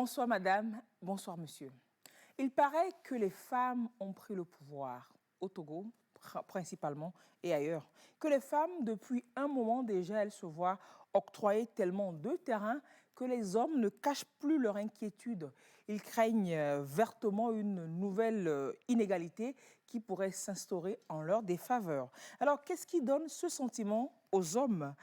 Bonsoir madame, bonsoir monsieur. Il paraît que les femmes ont pris le pouvoir au Togo principalement et ailleurs. Que les femmes, depuis un moment déjà, elles se voient octroyer tellement de terrain que les hommes ne cachent plus leur inquiétude. Ils craignent vertement une nouvelle inégalité qui pourrait s'instaurer en leur défaveur. Alors, qu'est-ce qui donne ce sentiment aux hommes?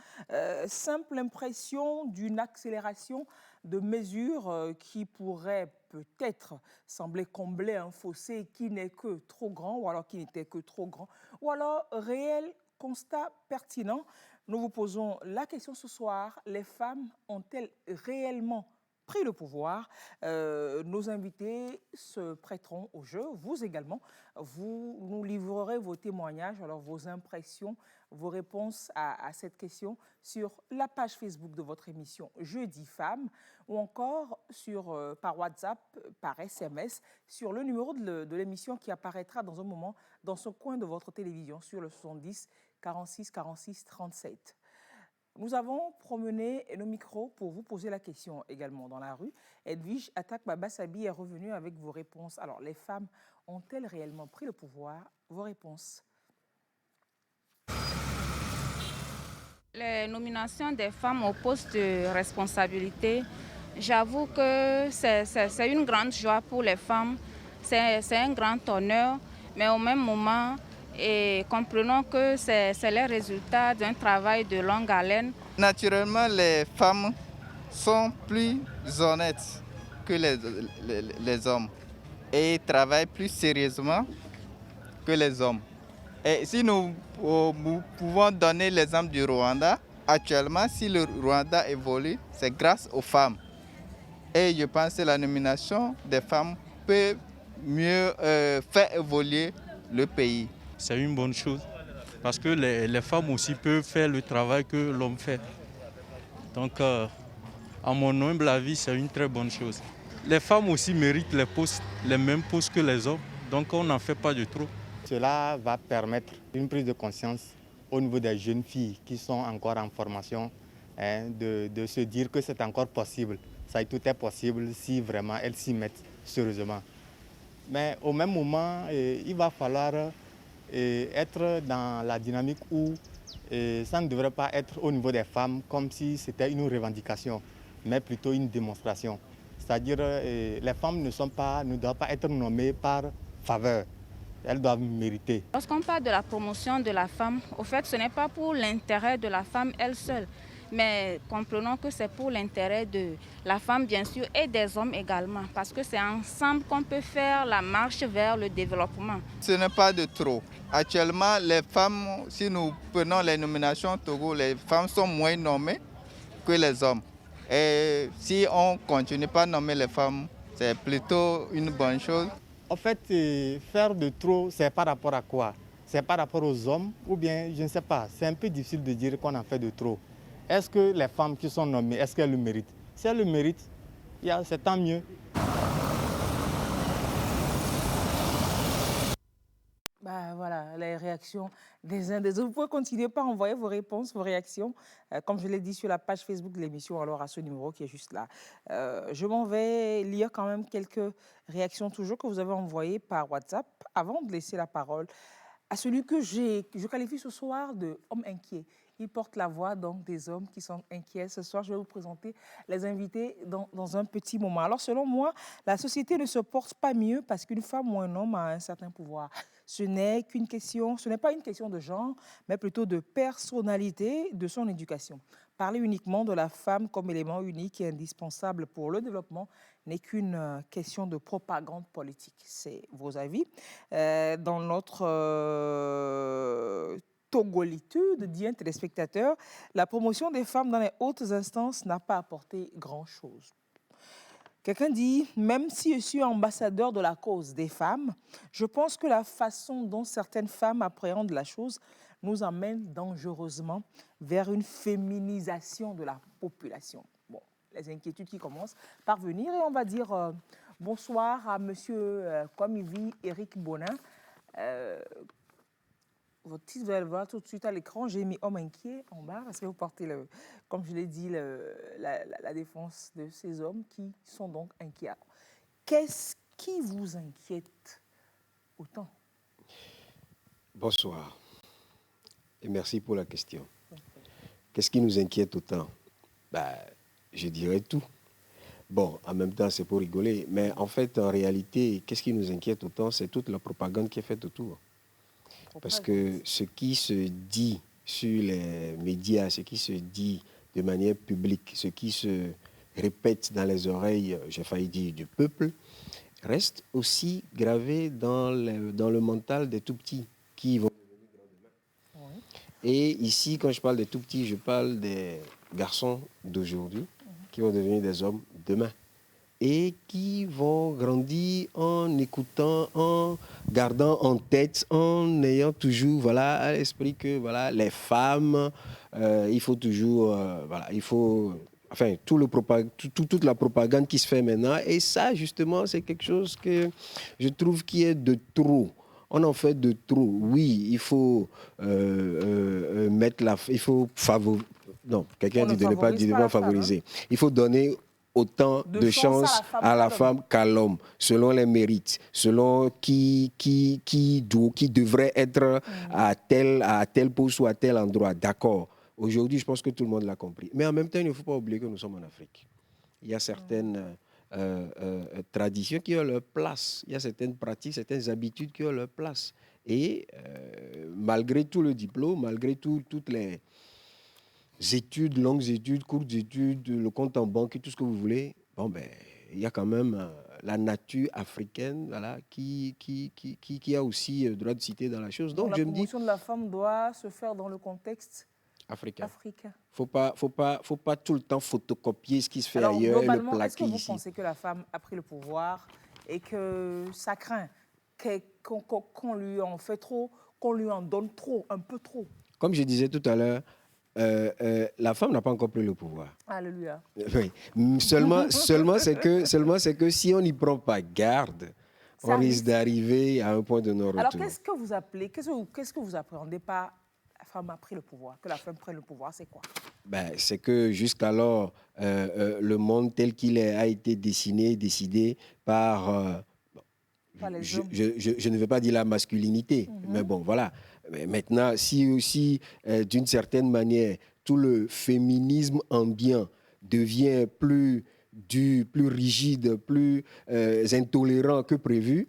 Simple impression d'une accélération de mesures qui pourraient peut-être sembler combler un fossé qui n'est que trop grand, ou alors qui n'était que trop grand, ou alors réel constat pertinent. Nous vous posons la question ce soir, les femmes ont-elles réellement pris le pouvoir? Nos invités se prêteront au jeu, vous également. Vous nous livrerez vos témoignages, alors vos impressions, vos réponses à cette question sur la page Facebook de votre émission Jeudi Femmes ou encore par WhatsApp, par SMS, sur le numéro de l'émission qui apparaîtra dans un moment dans ce coin de votre télévision sur le 70 46 46 37. Nous avons promené nos micros pour vous poser la question également dans la rue. Edwige Atak Babassabi est revenue avec vos réponses. Alors, les femmes ont-elles réellement pris le pouvoir? Vos réponses. Les nominations des femmes au poste de responsabilité, j'avoue que c'est une grande joie pour les femmes, c'est un grand honneur, mais au même moment, et comprenons que c'est les résultats d'un travail de longue haleine. Naturellement, les femmes sont plus honnêtes que les hommes et travaillent plus sérieusement que les hommes. Et si nous pouvons donner l'exemple du Rwanda, actuellement, si le Rwanda évolue, c'est grâce aux femmes. Et je pense que la nomination des femmes peut mieux faire évoluer le pays. C'est une bonne chose parce que les femmes aussi peuvent faire le travail que l'homme fait. Donc, à mon humble avis, c'est une très bonne chose. Les femmes aussi méritent les mêmes postes que les hommes, donc on n'en fait pas de trop. Cela va permettre une prise de conscience au niveau des jeunes filles qui sont encore en formation, de se dire que c'est encore possible. Ça, tout est possible si vraiment elles s'y mettent sérieusement. Mais au même moment, il va falloir être dans la dynamique où ça ne devrait pas être au niveau des femmes comme si c'était une revendication, mais plutôt une démonstration. C'est-à-dire les femmes ne doivent pas être nommées par faveur. Elles doivent mériter. Lorsqu'on parle de la promotion de la femme, au fait, ce n'est pas pour l'intérêt de la femme elle seule, mais comprenons que c'est pour l'intérêt de la femme, bien sûr, et des hommes également, parce que c'est ensemble qu'on peut faire la marche vers le développement. Ce n'est pas de trop. Actuellement, les femmes, si nous prenons les nominations au Togo, les femmes sont moins nommées que les hommes. Et si on ne continue pas à nommer les femmes, c'est plutôt une bonne chose. En fait, faire de trop, c'est par rapport à quoi? C'est par rapport aux hommes ou bien, je ne sais pas, c'est un peu difficile de dire qu'on en fait de trop. Est-ce que les femmes qui sont nommées, est-ce qu'elles le méritent? Si elles le méritent, c'est tant mieux. Voilà, les réactions des uns des autres. Vous pouvez continuer par envoyer vos réponses, vos réactions, comme je l'ai dit sur la page Facebook de l'émission, alors à ce numéro qui est juste là. Je m'en vais lire quand même quelques réactions toujours que vous avez envoyées par WhatsApp avant de laisser la parole à celui que je qualifie ce soir de homme inquiet. Il porte la voix donc des hommes qui sont inquiets. Ce soir, je vais vous présenter les invités dans un petit moment. Alors, selon moi, la société ne se porte pas mieux parce qu'une femme ou un homme a un certain pouvoir. Ce n'est pas une question de genre, mais plutôt de personnalité, de son éducation. Parler uniquement de la femme comme élément unique et indispensable pour le développement n'est qu'une question de propagande politique. C'est vos avis. Dans notre togolitude, dit un téléspectateur, la promotion des femmes dans les hautes instances n'a pas apporté grand-chose. Quelqu'un dit, même si je suis ambassadeur de la cause des femmes, je pense que la façon dont certaines femmes appréhendent la chose nous emmène dangereusement vers une féminisation de la population. Bon, les inquiétudes qui commencent par venir et on va dire bonsoir à monsieur, comme il vit, Éric Bonin. votre titre, vous allez le voir tout de suite à l'écran. J'ai mis homme inquiet en bas parce que vous portez, comme je l'ai dit, la défense de ces hommes qui sont donc inquiets. Qu'est-ce qui vous inquiète autant? Bonsoir et merci pour la question. Qu'est-ce qui nous inquiète autant? Je dirais tout. Bon, en même temps, c'est pour rigoler, mais en fait, en réalité, qu'est-ce qui nous inquiète autant? C'est toute la propagande qui est faite autour. Parce que ce qui se dit sur les médias, ce qui se dit de manière publique, ce qui se répète dans les oreilles, j'ai failli dire, du peuple, reste aussi gravé dans le mental des tout-petits qui vont devenir grands demain. Et ici, quand je parle des tout-petits, je parle des garçons d'aujourd'hui qui vont devenir des hommes demain et qui vont grandir en écoutant, en gardant en tête, en ayant toujours à l'esprit que les femmes, il faut toujours, il faut, enfin, toute la propagande qui se fait maintenant. Et ça, justement, c'est quelque chose que je trouve qui est de trop. On en fait de trop. Oui, il faut mettre il faut favoriser. Non, quelqu'un dit de ne pas favoriser. Il faut donner autant de chance à la femme qu'à l'homme, selon les mérites, selon qui devrait être à tel poste ou à tel endroit. D'accord. Aujourd'hui, je pense que tout le monde l'a compris. Mais en même temps, il ne faut pas oublier que nous sommes en Afrique. Il y a certaines traditions qui ont leur place. Il y a certaines pratiques, certaines habitudes qui ont leur place. Et malgré tout le diplôme, malgré toutes les études, longues études, courtes études, le compte en banque, tout ce que vous voulez, il y a quand même la nature africaine qui a aussi le droit de citer dans la chose. Donc la promotion de la femme doit se faire dans le contexte africain. Faut pas tout le temps photocopier ce qui se fait ailleurs et le plaquer ici. Est-ce que vous pensez que la femme a pris le pouvoir et que ça craint qu'on lui en fait trop, qu'on lui en donne trop, un peu trop? Comme je disais tout à l'heure, la femme n'a pas encore pris le pouvoir. Alléluia. Oui. Seulement c'est que si on n'y prend pas garde, on risque d'arriver à un point de non-retour. Alors, qu'est-ce que vous appelez, qu'est-ce que vous appréhendez par la femme a pris le pouvoir? Que la femme prenne le pouvoir, c'est quoi? C'est que jusqu'alors, le monde tel qu'il a été dessiné, décidé par... je ne veux pas dire la masculinité, mais bon, voilà. Mais maintenant, si aussi, d'une certaine manière, tout le féminisme ambiant devient plus dur, plus rigide, plus intolérant que prévu,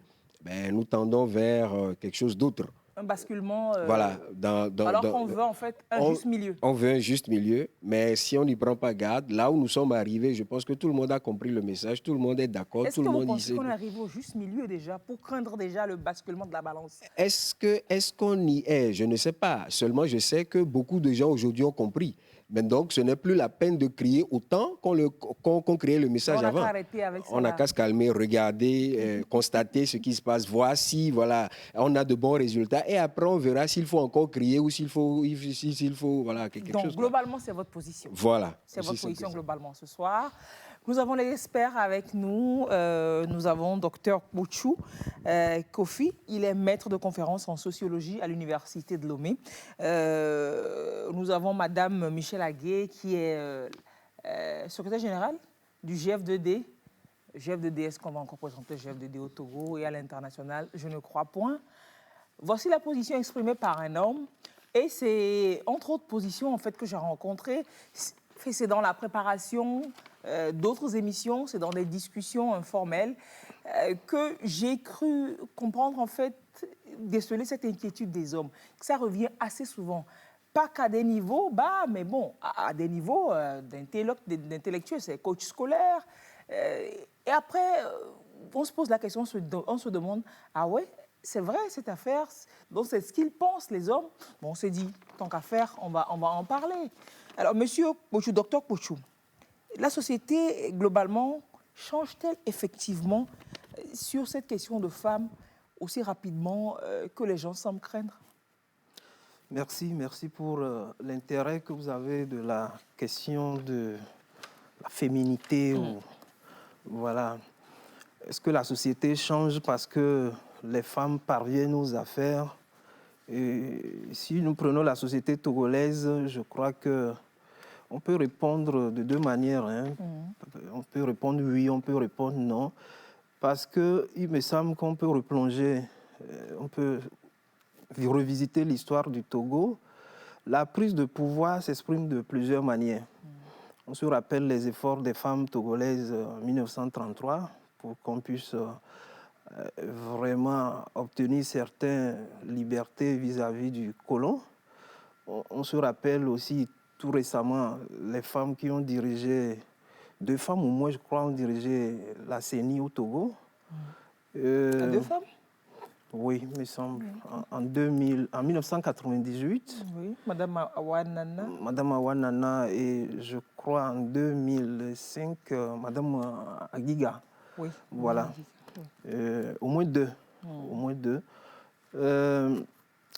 nous tendons vers quelque chose d'autre. Un basculement. Voilà. Alors qu'on veut en fait juste milieu. On veut un juste milieu, mais si on n'y prend pas garde, là où nous sommes arrivés, je pense que tout le monde a compris le message, tout le monde est d'accord. Est-ce que vous pensez qu'on arrive au juste milieu déjà, pour craindre déjà le basculement de la balance? Est-ce qu'on y est? Je ne sais pas. Seulement, je sais que beaucoup de gens aujourd'hui ont compris. Mais donc, ce n'est plus la peine de crier autant qu'on criait le message avant. On n'a qu'à se calmer, regarder, constater ce qui se passe, voir si on a de bons résultats. Et après, on verra s'il faut encore crier ou s'il faut quelque chose. Donc, globalement, c'est votre position. Voilà. C'est votre position globalement ce soir. Nous avons les experts avec nous. Nous avons Dr Kpochou Kofi. Il est maître de conférence en sociologie à l'Université de Lomé. Nous avons Madame Michèle Aguet, qui est secrétaire générale du GF2D. GF2D, est-ce qu'on va encore présenter GF2D au Togo et à l'international? Je ne crois point. Voici la position exprimée par un homme. Et c'est, entre autres positions, en fait, que j'ai rencontrées. C'est dans la préparation d'autres émissions, c'est dans des discussions informelles que j'ai cru comprendre, en fait, déceler cette inquiétude des hommes. Ça revient assez souvent. Pas qu'à des niveaux bas, mais bon, à des niveaux d'intellectuels, c'est coach scolaire. Et après, on se pose la question, on se demande, ah ouais, c'est vrai cette affaire, donc c'est ce qu'ils pensent les hommes. Bon, on s'est dit, tant qu'à faire, on va en parler. Alors, monsieur Kpochou, docteur Kpochou, la société, globalement, change-t-elle effectivement sur cette question de femmes aussi rapidement que les gens semblent craindre? Merci pour l'intérêt que vous avez de la question de la féminité. Voilà. Est-ce que la société change parce que les femmes parviennent aux affaires Et si nous prenons la société togolaise, je crois qu'on peut répondre de deux manières. Hein. On peut répondre oui, on peut répondre non. Parce qu'il me semble qu'on peut replonger, on peut revisiter l'histoire du Togo. La prise de pouvoir s'exprime de plusieurs manières. On se rappelle les efforts des femmes togolaises en 1933 pour qu'on puisse vraiment obtenir certaines libertés vis-à-vis du colon. On se rappelle aussi tout récemment les femmes qui ont dirigé, 2 femmes au moins je crois ont dirigé la CENI au Togo. 2 femmes? Oui, il me semble. En 1998. Oui, Madame Awanana. Madame Awanana et je crois en 2005, Madame Agiga. Oui. Voilà. Au moins 2. Au moins 2.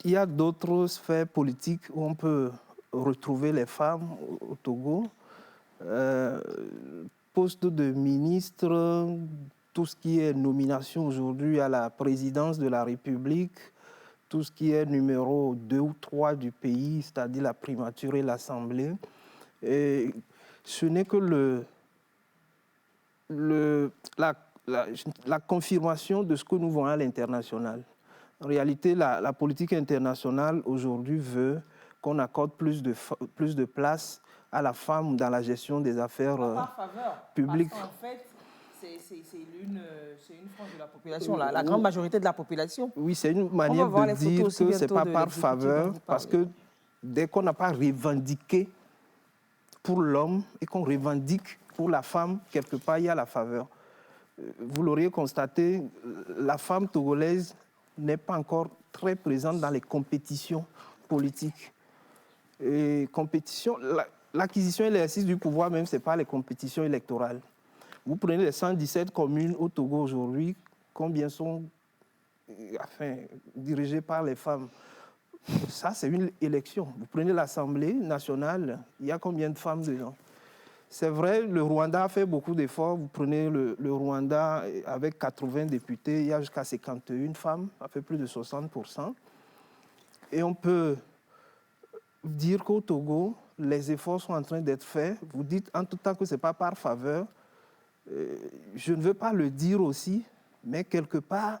Il y a d'autres sphères politiques où on peut retrouver les femmes au Togo. Poste de ministre, tout ce qui est nomination aujourd'hui à la présidence de la République, tout ce qui est numéro 2 ou 3 du pays, c'est-à-dire la primature et l'Assemblée. Et ce n'est que la confirmation de ce que nous voyons à l'international. En réalité, la politique internationale aujourd'hui veut qu'on accorde plus de place à la femme dans la gestion des affaires publiques. Parce qu'en fait, c'est une frange de la population, la grande majorité de la population. Oui, c'est une manière de dire que ce n'est pas par faveur, parce que dès qu'on n'a pas revendiqué pour l'homme et qu'on revendique pour la femme, quelque part, il y a la faveur. Vous l'auriez constaté, la femme togolaise n'est pas encore très présente dans les compétitions politiques. Et l'acquisition et l'exercice du pouvoir même, ce n'est pas les compétitions électorales. Vous prenez les 117 communes au Togo aujourd'hui, combien sont dirigées par les femmes? Ça, c'est une élection. Vous prenez l'Assemblée nationale, il y a combien de femmes dedans? C'est vrai, le Rwanda a fait beaucoup d'efforts. Vous prenez le Rwanda, avec 80 députés, il y a jusqu'à 51 femmes, ça fait plus de 60%. Et on peut dire qu'au Togo, les efforts sont en train d'être faits. Vous dites en tout temps que ce n'est pas par faveur. Je ne veux pas le dire aussi, mais quelque part,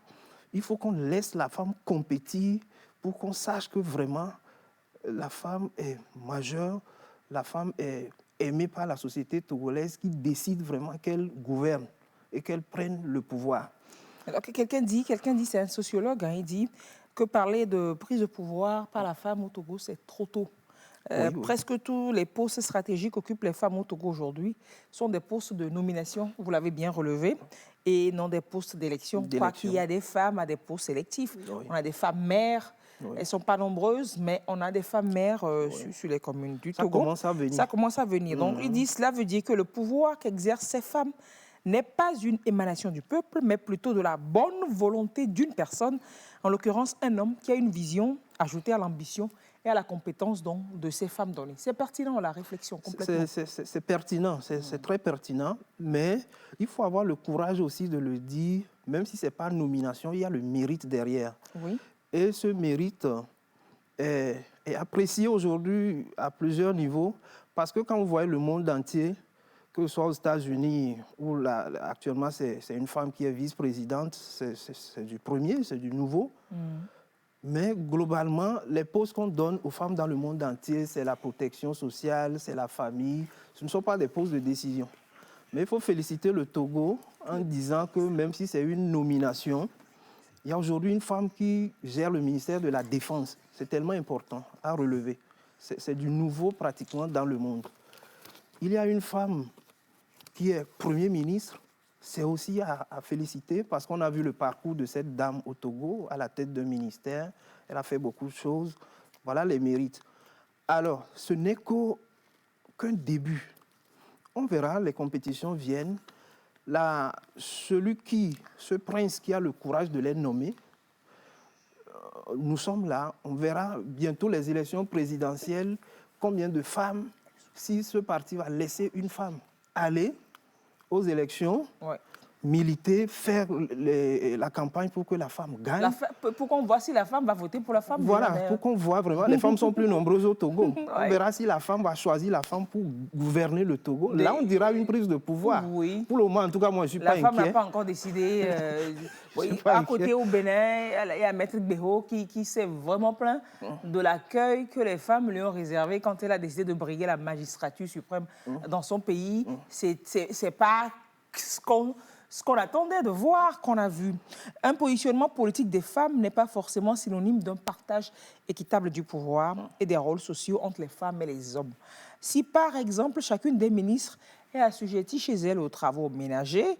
il faut qu'on laisse la femme compétir pour qu'on sache que vraiment la femme est majeure, la femme est aimée par la société togolaise qui décide vraiment qu'elle gouverne et qu'elle prenne le pouvoir. Alors quelqu'un dit, c'est un sociologue, hein, il dit que parler de prise de pouvoir par la femme au Togo, c'est trop tôt. Oui. Presque tous les postes stratégiques qu'occupent les femmes au Togo aujourd'hui sont des postes de nomination, vous l'avez bien relevé, et non des postes d'élection. Quoi qu'il y a des femmes à des postes sélectifs. Oui. On a des femmes maires, oui. Elles ne sont pas nombreuses, mais on a des femmes maires sur les communes du Togo. Ça commence à venir. Ça commence à venir. Donc il dit, cela veut dire que le pouvoir qu'exercent ces femmes n'est pas une émanation du peuple, mais plutôt de la bonne volonté d'une personne, en l'occurrence un homme qui a une vision ajoutée à l'ambition et à la compétence donc, de ces femmes données. C'est pertinent, la réflexion, complètement. C'est pertinent, c'est très pertinent, mais il faut avoir le courage aussi de le dire, même si ce n'est pas nomination, il y a le mérite derrière. Oui. Et ce mérite est apprécié aujourd'hui à plusieurs niveaux, parce que quand vous voyez le monde entier, que ce soit aux États-Unis, où actuellement c'est une femme qui est vice-présidente, c'est du premier, c'est du nouveau. Mais globalement, les postes qu'on donne aux femmes dans le monde entier, c'est la protection sociale, c'est la famille. Ce ne sont pas des postes de décision. Mais il faut féliciter le Togo en disant que même si c'est une nomination, il y a aujourd'hui une femme qui gère le ministère de la Défense. C'est tellement important à relever. C'est du nouveau pratiquement dans le monde. Il y a une femme qui est Premier ministre. C'est aussi à féliciter parce qu'on a vu le parcours de cette dame au Togo à la tête d'un ministère. Elle a fait beaucoup de choses. Voilà les mérites. Alors, ce n'est qu'un début. On verra, les compétitions viennent. Ce prince qui a le courage de les nommer, nous sommes là. On verra bientôt les élections présidentielles. Combien de femmes, si ce parti va laisser une femme aller aux élections, ouais. militer, faire la campagne pour que la femme gagne. Pour qu'on voit si la femme va voter pour la femme. Voilà, pour qu'on voit vraiment, les femmes sont plus nombreuses au Togo. Ouais. On verra si la femme va choisir la femme pour gouverner le Togo. Là, on dira une prise de pouvoir. Oui. Pour le moment, en tout cas, moi, je ne suis pas inquiet. La femme n'a pas encore décidé. À côté, au Bénin, il y a Maître Gbého qui s'est vraiment plaint de l'accueil que les femmes lui ont réservé quand elle a décidé de briguer la magistrature suprême dans son pays. C'est pas ce qu'on attendait de voir, qu'on a vu. Un positionnement politique des femmes n'est pas forcément synonyme d'un partage équitable du pouvoir et des rôles sociaux entre les femmes et les hommes. Si, par exemple, chacune des ministres est assujettie chez elle aux travaux ménagers,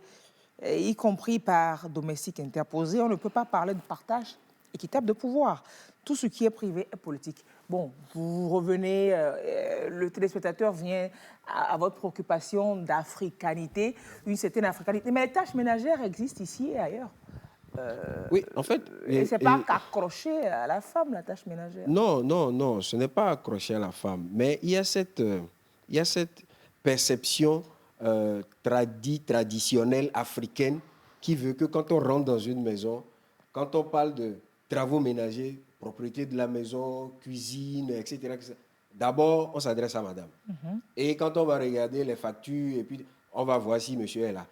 y compris par domestiques interposés, on ne peut pas parler de partage équitable de pouvoir. Tout ce qui est privé est politique. Bon, vous revenez, le téléspectateur vient à votre préoccupation d'africanité, une certaine africanité. Mais les tâches ménagères existent ici et ailleurs. Oui, en fait... Et ce n'est pas accroché à la femme, la tâche ménagère. Non, ce n'est pas accroché à la femme. Mais il y a cette perception traditionnelle africaine qui veut que quand on rentre dans une maison, quand on parle de travaux ménagers, propriété de la maison, cuisine, etc. D'abord, on s'adresse à madame. Et quand on va regarder les factures, et puis on va voir si monsieur est là.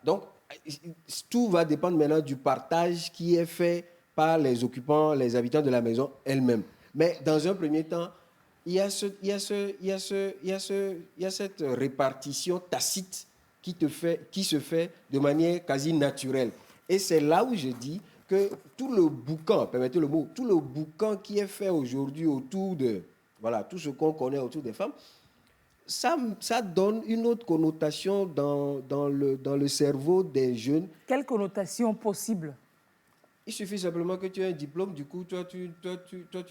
Donc, tout va dépendre maintenant du partage qui est fait par les occupants, les habitants de la maison elle-même. Mais dans un premier temps, il y a cette répartition tacite qui se fait de manière quasi naturelle. Et c'est là où je dis que tout le boucan, permettez le mot, tout le boucan qui est fait aujourd'hui autour de, voilà, tout ce qu'on connaît autour des femmes, ça donne une autre connotation dans le cerveau des jeunes. Quelle connotation possible? Il suffit simplement que tu aies un diplôme, du coup, toi, tu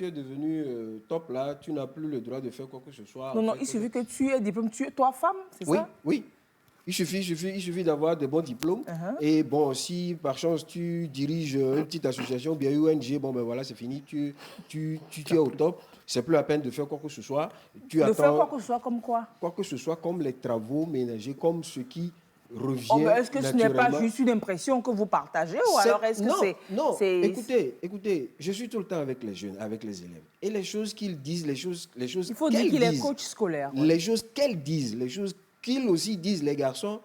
es devenu top là, tu n'as plus le droit de faire quoi que ce soit. Non, il suffit que tu aies un diplôme, toi femme, c'est ça? Oui. Il suffit d'avoir de bons diplômes. Et bon, si par chance tu diriges une petite association, bien ONG, bon ben voilà, c'est fini, tu es au top. C'est plus la peine de faire quoi que ce soit. Faire quoi que ce soit comme quoi? Quoi que ce soit comme les travaux ménagers, comme ce qui revient est-ce que ce n'est pas juste une impression que vous partagez ou alors est-ce que c'est... Non, écoutez, je suis tout le temps avec les jeunes, avec les élèves. Et les choses qu'ils disent, les choses il faut dire qu'il est coach scolaire. Les choses qu'elles disent, les choses qu'ils aussi disent, les garçons,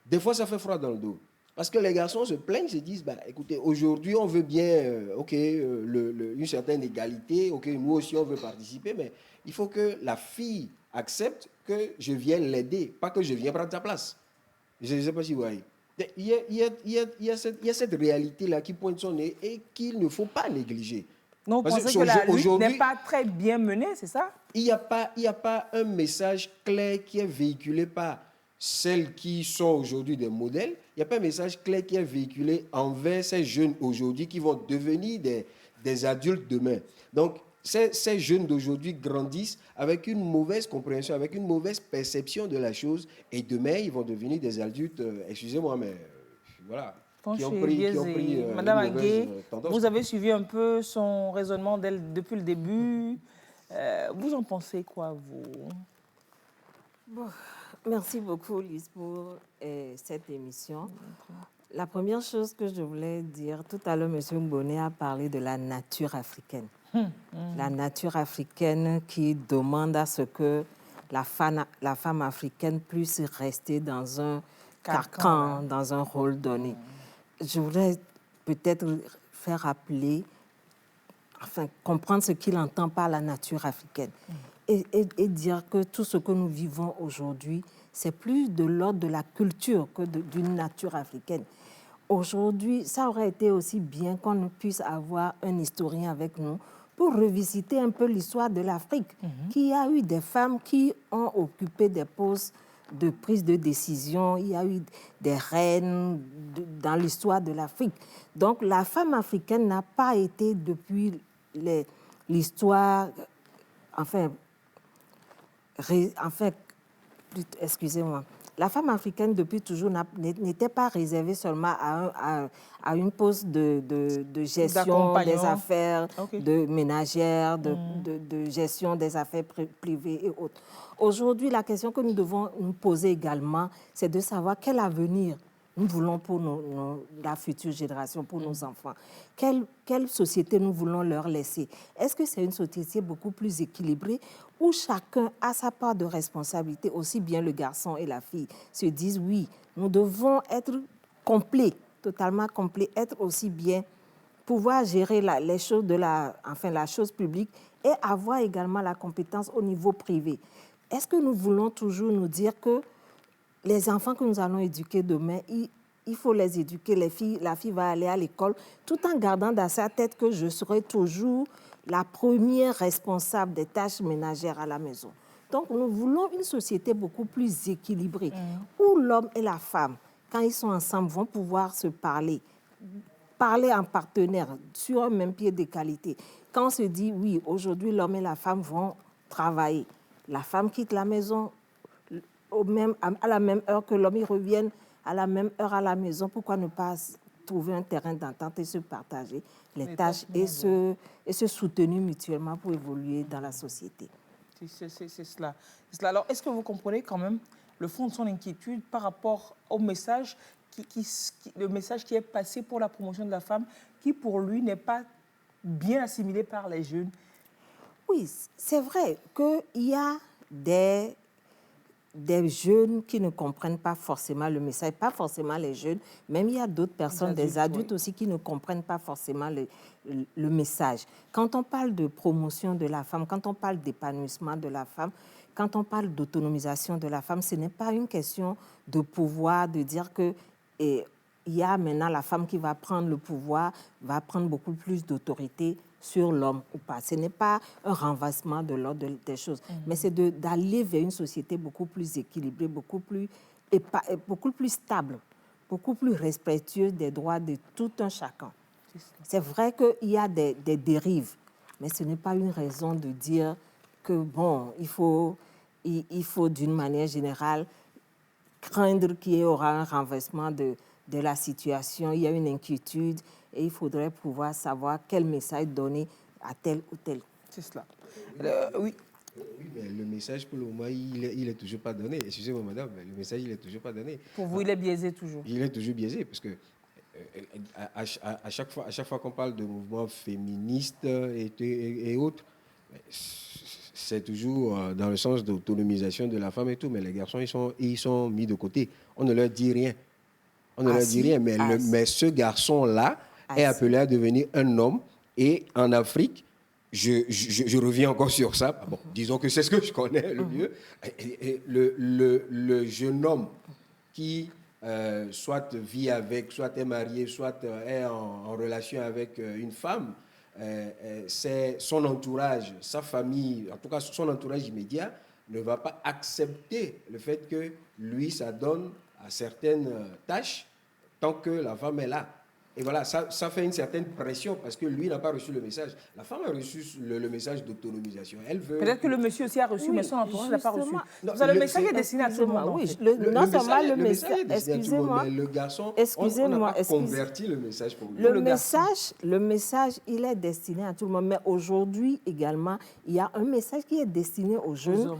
des fois ça fait froid dans le dos. Parce que les garçons se plaignent, se disent, écoutez, aujourd'hui on veut bien, une certaine égalité, nous aussi on veut participer, mais il faut que la fille accepte que je vienne l'aider, pas que je vienne prendre sa place. Je ne sais pas si vous voyez. Il y a cette réalité-là qui pointe son nez et qu'il ne faut pas négliger. Non, vous pensez que la lutte n'est pas très bien menée, c'est ça? Il n'y a pas un message clair qui est véhiculé par celles qui sont aujourd'hui des modèles. Il n'y a pas un message clair qui est véhiculé envers ces jeunes aujourd'hui qui vont devenir des adultes demain. Donc, ces jeunes d'aujourd'hui grandissent avec une mauvaise compréhension, avec une mauvaise perception de la chose. Et demain, ils vont devenir des adultes, excusez-moi, mais voilà, qui ont pris Madame une mauvaise tendance. Vous avez suivi un peu son raisonnement depuis le début. Vous en pensez quoi, vous? Bon, merci beaucoup, Lise, pour cette émission. La première chose que je voulais dire, tout à l'heure, M. Mbonnet a parlé de la nature africaine. La nature africaine qui demande à ce que la femme africaine puisse rester dans un carcan, dans un rôle donné. Je voudrais peut-être faire rappeler, comprendre ce qu'il entend par la nature africaine et dire que tout ce que nous vivons aujourd'hui, c'est plus de l'ordre de la culture que d'une nature africaine. Aujourd'hui, ça aurait été aussi bien qu'on puisse avoir un historien avec nous pour revisiter un peu l'histoire de l'Afrique, qu'il y a eu des femmes qui ont occupé des postes de prise de décision, il y a eu des reines dans l'histoire de l'Afrique. Donc, la femme africaine n'a pas été depuis l'histoire, excusez-moi, la femme africaine depuis toujours n'était pas réservée seulement à une poste de gestion des affaires, de ménagère, de gestion des affaires privées et autres. Aujourd'hui, la question que nous devons nous poser également, c'est de savoir quel avenir nous voulons pour la future génération, pour nos enfants? Quelle société nous voulons leur laisser? Est-ce que c'est une société beaucoup plus équilibrée où chacun a sa part de responsabilité, aussi bien le garçon et la fille se disent oui, nous devons être complets, totalement complets, être aussi bien, pouvoir gérer les choses la chose publique et avoir également la compétence au niveau privé. Est-ce que nous voulons toujours nous dire que les enfants que nous allons éduquer demain, il faut les éduquer, la fille va aller à l'école, tout en gardant dans sa tête que je serai toujours la première responsable des tâches ménagères à la maison. Donc, nous voulons une société beaucoup plus équilibrée, où l'homme et la femme, quand ils sont ensemble, vont pouvoir se parler en partenaire, sur un même pied d'égalité. Quand on se dit, oui, aujourd'hui, l'homme et la femme vont travailler, la femme quitte la maison à la même heure que l'homme, ils reviennent à la même heure à la maison, pourquoi ne pas trouver un terrain d'entente et se partager les tâches et se soutenir mutuellement pour évoluer dans la société? C'est cela. Alors, est-ce que vous comprenez quand même le fond de son inquiétude par rapport au message le message qui est passé pour la promotion de la femme, qui pour lui n'est pas bien assimilé par les jeunes? Oui, c'est vrai qu'il y a des jeunes qui ne comprennent pas forcément le message, pas forcément les jeunes, même il y a d'autres personnes, des adultes aussi, qui ne comprennent pas forcément le message. Quand on parle de promotion de la femme, quand on parle d'épanouissement de la femme, quand on parle d'autonomisation de la femme, ce n'est pas une question de pouvoir, de dire que il y a maintenant la femme qui va prendre le pouvoir, va prendre beaucoup plus d'autorité sur l'homme ou pas. Ce n'est pas un renversement de l'ordre des choses, mais c'est d'aller vers une société beaucoup plus équilibrée, beaucoup plus stable, beaucoup plus respectueuse des droits de tout un chacun. C'est vrai qu'il y a des dérives, mais ce n'est pas une raison de dire que, bon, il faut d'une manière générale craindre qu'il y aura un renversement de la situation. Il y a une inquiétude et il faudrait pouvoir savoir quel message donner à tel ou tel. C'est cela. Oui. Oui, mais le message, pour le moment, il est toujours pas donné. Excusez-moi, madame, mais le message, il est toujours pas donné. Pour vous, il est biaisé toujours? Il est toujours biaisé, parce que à chaque fois qu'on parle de mouvements féministes et autres, c'est toujours dans le sens d'autonomisation de la femme et tout, mais les garçons, ils sont mis de côté. On ne leur dit rien. Mais ce garçon-là est appelé à devenir un homme. Et en Afrique, je reviens encore sur ça. Bon, disons que c'est ce que je connais le mieux. Et le jeune homme qui soit vit avec, soit est marié, soit est en relation avec une femme, c'est son entourage, sa famille, en tout cas son entourage immédiat, ne va pas accepter le fait que lui s'adonne à certaines tâches tant que la femme est là. Et voilà, ça fait une certaine pression parce que lui n'a pas reçu le message. La femme a reçu le message d'autonomisation. Elle veut... Peut-être que le monsieur aussi a reçu, mais son entourage n'a pas reçu. Le message est destiné à tout le monde. Oui, non seulement le message est destiné à tout le monde, mais le garçon, on n'a pas converti le message pour lui. Le message, il est destiné à tout le monde. Mais aujourd'hui également, il y a un message qui est destiné aux jeunes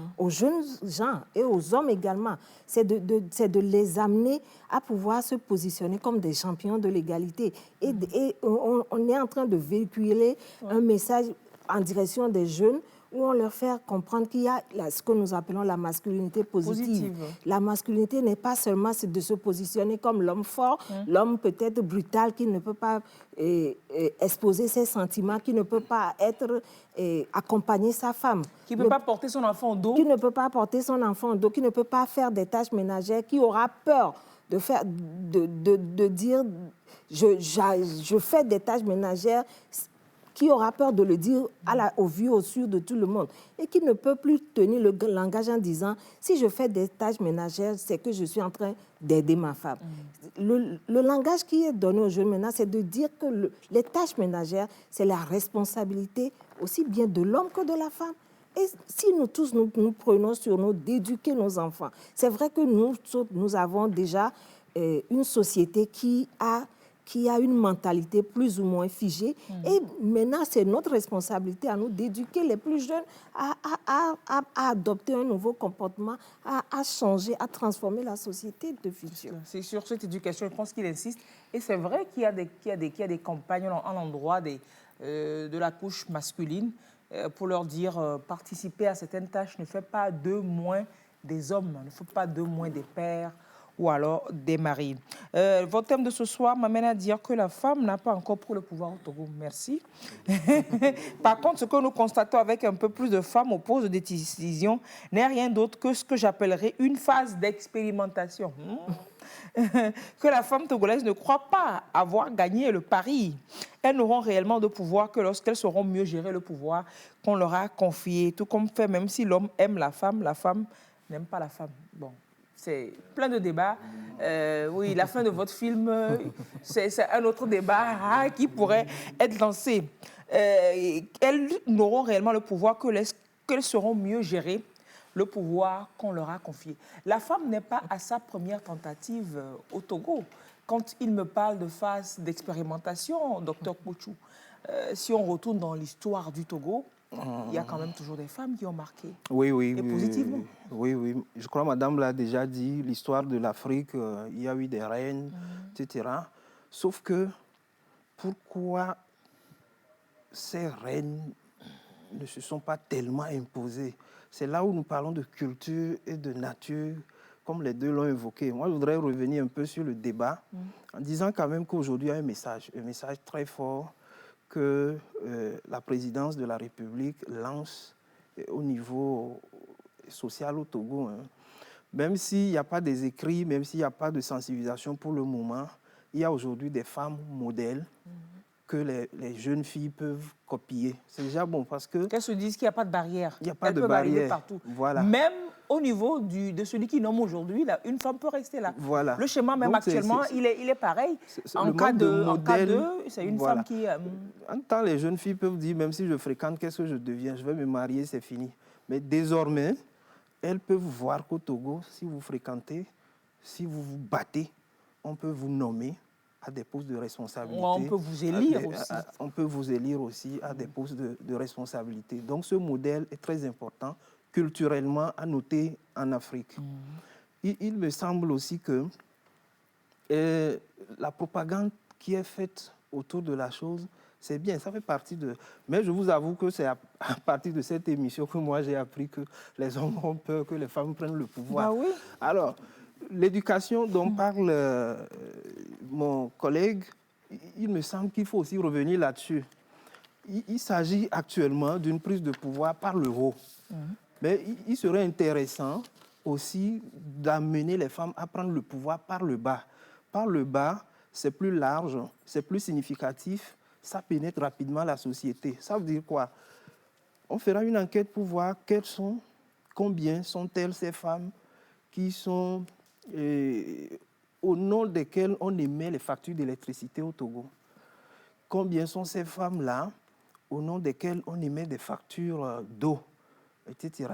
gens et aux hommes également. C'est de les amener à pouvoir se positionner comme des champions de l'égalité. Et on est en train de véhiculer un message en direction des jeunes où on leur fait comprendre qu'il y a ce que nous appelons la masculinité positive. La masculinité n'est pas seulement de se positionner comme l'homme fort, l'homme peut-être brutal qui ne peut pas exposer ses sentiments, qui ne peut pas accompagner sa femme. Qui ne peut pas porter son enfant au dos. Qui ne peut pas porter son enfant au dos, qui ne peut pas faire des tâches ménagères, qui aura peur de dire je fais des tâches ménagères, qui aura peur de le dire au vu, au su de tout le monde, et qui ne peut plus tenir le langage en disant si je fais des tâches ménagères, c'est que je suis en train d'aider ma femme. Le langage qui est donné aux jeunes maintenant, c'est de dire que les tâches ménagères, c'est la responsabilité aussi bien de l'homme que de la femme. Et si nous tous, nous prenons sur nous d'éduquer nos enfants, c'est vrai que nous avons déjà une société qui a qui a une mentalité plus ou moins figée. Et maintenant, c'est notre responsabilité à nous d'éduquer les plus jeunes à adopter un nouveau comportement, à changer, à transformer la société de futur. C'est sur cette éducation, je pense qu'il insiste. Et c'est vrai qu'il y a des campagnes en l'endroit de la couche masculine pour leur dire participer à certaines tâches ne fait pas d'eux moins des hommes, ne fait pas d'eux moins des pères ou alors des maris. Votre thème de ce soir m'amène à dire que la femme n'a pas encore pris le pouvoir au Togo. Merci. Par contre, ce que nous constatons avec un peu plus de femmes au poste de décision n'est rien d'autre que ce que j'appellerais une phase d'expérimentation. Que la femme togolaise ne croit pas avoir gagné le pari. Elles n'auront réellement de pouvoir que lorsqu'elles sauront mieux gérer le pouvoir qu'on leur a confié. Tout comme fait, même si l'homme aime la femme n'aime pas la femme. Bon. C'est plein de débats. Oui, la fin de votre film, c'est un autre débat qui pourrait être lancé. Elles n'auront réellement le pouvoir que qu'elles sauront mieux gérer le pouvoir qu'on leur a confié. La femme n'est pas à sa première tentative au Togo. Quand il me parle de phase d'expérimentation, docteur Pochou, si on retourne dans l'histoire du Togo, il y a quand même toujours des femmes qui ont marqué. Oui, et positivement. Oui. Je crois que madame l'a déjà dit, l'histoire de l'Afrique, il y a eu des reines, etc. Sauf que, pourquoi ces reines ne se sont pas tellement imposées? C'est là où nous parlons de culture et de nature, comme les deux l'ont évoqué. Moi, je voudrais revenir un peu sur le débat, en disant quand même qu'aujourd'hui, il y a un message très fort, que la présidence de la République lance au niveau social au Togo. Même s'il n'y a pas des écrits, même s'il n'y a pas de sensibilisation pour le moment, il y a aujourd'hui des femmes modèles que les jeunes filles peuvent copier. C'est déjà bon parce que... Qu'elles se disent qu'il n'y a pas de barrière. Il n'y a pas de barrière. Partout. Voilà. Même au niveau de celui qui nomme aujourd'hui, une femme peut rester là. Voilà. Le schéma, même donc, actuellement, il est pareil. En cas 2, c'est une femme qui... En temps, les jeunes filles peuvent dire, même si je fréquente, qu'est-ce que je deviens? Je vais me marier, c'est fini. Mais désormais, elles peuvent voir qu'au Togo, si vous fréquentez, si vous vous battez, on peut vous nommer à des postes de responsabilité. On peut vous élire aussi. On peut vous élire aussi à des postes de responsabilité. Donc ce modèle est très important culturellement à noter en Afrique. Il me semble aussi que la propagande qui est faite autour de la chose, c'est bien, ça fait partie de... Mais je vous avoue que c'est à partir de cette émission que moi j'ai appris que les hommes ont peur que les femmes prennent le pouvoir. Bah oui. Alors, l'éducation dont parle mon collègue, il me semble qu'il faut aussi revenir là-dessus. Il s'agit actuellement d'une prise de pouvoir par le haut. Mais il serait intéressant aussi d'amener les femmes à prendre le pouvoir par le bas. Par le bas, c'est plus large, c'est plus significatif, ça pénètre rapidement la société. Ça veut dire quoi? On fera une enquête pour voir combien sont-elles ces femmes qui sont... au nom desquelles on émet les factures d'électricité au Togo. Combien sont ces femmes-là au nom desquelles on émet des factures d'eau, etc.